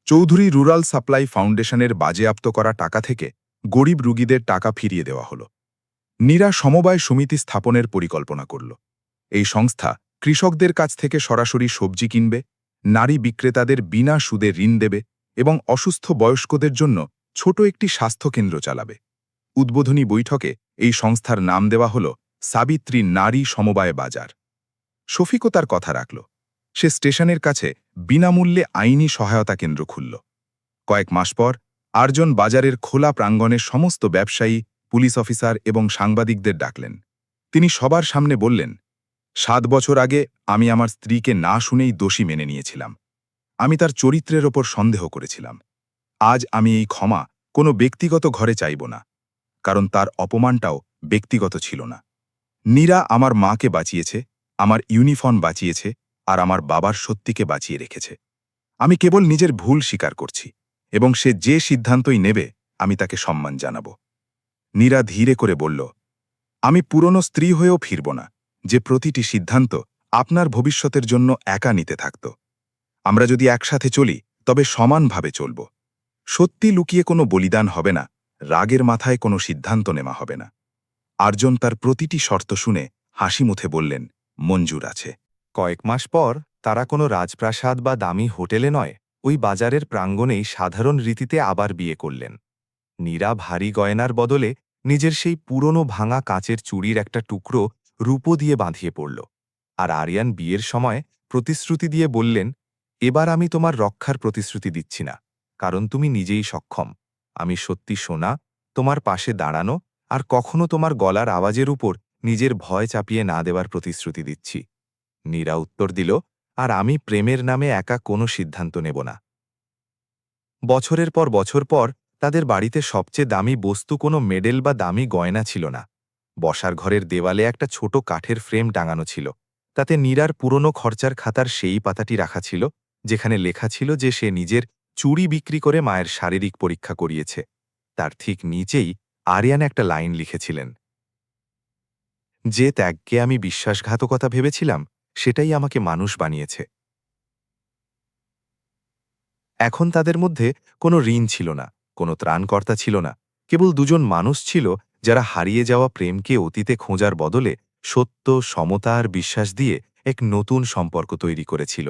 চৌধুরী রুরাল সাপ্লাই ফাউন্ডেশনের বাজেয়াপ্ত করা টাকা থেকে গরিব রুগীদের টাকা ফিরিয়ে দেওয়া হল। নীরা সমবায় সমিতি স্থাপনের পরিকল্পনা করল। এই সংস্থা কৃষকদের কাছ থেকে সরাসরি সবজি কিনবে, নারী বিক্রেতাদের বিনা সুদে ঋণ দেবে এবং অসুস্থ বয়স্কদের জন্য ছোট একটি স্বাস্থ্যকেন্দ্র চালাবে। উদ্বোধনী বৈঠকে এই সংস্থার নাম দেওয়া হল সাবিত্রী নারী সমবায় বাজার। শফিকও তার কথা রাখল। সে স্টেশনের কাছে বিনামূল্যে আইনি সহায়তা কেন্দ্র খুলল। কয়েক মাস পর আর্জন বাজারের খোলা প্রাঙ্গণে সমস্ত ব্যবসায়ী, পুলিশ অফিসার এবং সাংবাদিকদের ডাকলেন। তিনি সবার সামনে বললেন, 7 বছর আগে আমি আমার স্ত্রীকে না শুনেই দোষী মেনে নিয়েছিলাম। আমি তার চরিত্রের ওপর সন্দেহ করেছিলাম। আজ আমি এই ক্ষমা কোনো ব্যক্তিগত ঘরে চাইব না, কারণ তার অপমানটাও ব্যক্তিগত ছিল না। নীরা আমার মাকে বাঁচিয়েছে, আমার ইউনিফর্ম বাঁচিয়েছে আর আমার বাবার সত্যিকে বাঁচিয়ে রেখেছে। আমি কেবল নিজের ভুল স্বীকার করছি এবং সে যে সিদ্ধান্তই নেবে আমি তাকে সম্মান জানাব। নীরা ধীরে করে বলল, আমি পুরনো স্ত্রী হয়েও ফিরব না, যে প্রতিটি সিদ্ধান্ত আপনার ভবিষ্যতের জন্য একা নিতে থাকত। আমরা যদি একসাথে চলি তবে সমানভাবে চলব। সত্যি লুকিয়ে কোনো বলিদান হবে না, রাগের মাথায় কোনো সিদ্ধান্ত নেওয়া হবে না। আর্জন তার প্রতিটি শর্ত শুনে হাসি মুখে বললেন, মঞ্জুর আছে। কয়েক মাস পর তারা কোনো রাজপ্রাসাদ বা দামি হোটেলে নয়, ওই বাজারের প্রাঙ্গণেই সাধারণ রীতিতে আবার বিয়ে করলেন। নীরা ভারী গয়নার বদলে নিজের সেই পুরনো ভাঙা কাচের চুড়ির একটা টুকরো রূপো দিয়ে বাঁধিয়ে পড়ল। আর আরিয়ান বিয়ের সময় প্রতিশ্রুতি দিয়ে বললেন, এবার আমি তোমার রক্ষার প্রতিশ্রুতি দিচ্ছি না, কারণ তুমি নিজেই সক্ষম। আমি সত্যি শোনা, তোমার পাশে দাঁড়ানো আর কখনো তোমার গলার আওয়াজের উপর নিজের ভয় চাপিয়ে না দেওয়ার প্রতিশ্রুতি দিচ্ছি। নীরা উত্তর দিল, আর আমি প্রেমের নামে একা কোনো সিদ্ধান্ত নেব না। বছরের পর বছর পর তাদের বাড়িতে সবচেয়ে দামি বস্তু কোনো মেডেল বা দামি গয়না ছিল না। বসার ঘরের দেওয়ালে একটা ছোট কাঠের ফ্রেম টাঙানো ছিল। তাতে নীরার পুরনো খরচার খাতার সেই পাতাটি রাখা ছিল, যেখানে লেখা ছিল যে সে নিজের চুড়ি বিক্রি করে মায়ের শারীরিক পরীক্ষা করিয়েছে। তার ঠিক নিচেই আরিয়ান একটা লাইন লিখেছিলেন, যে ত্যাগকে আমি বিশ্বাসঘাতকতা ভেবেছিলাম, সেটাই আমাকে মানুষ বানিয়েছে। এখন তাদের মধ্যে কোনো ঋণ ছিল না, কোনো ত্রাণকর্তা ছিল না, কেবল দুজন মানুষ ছিল যারা হারিয়ে যাওয়া প্রেমকে অতীতে খোঁজার বদলে সত্য, সমতা আর বিশ্বাস দিয়ে এক নতুন সম্পর্ক তৈরি করেছিল।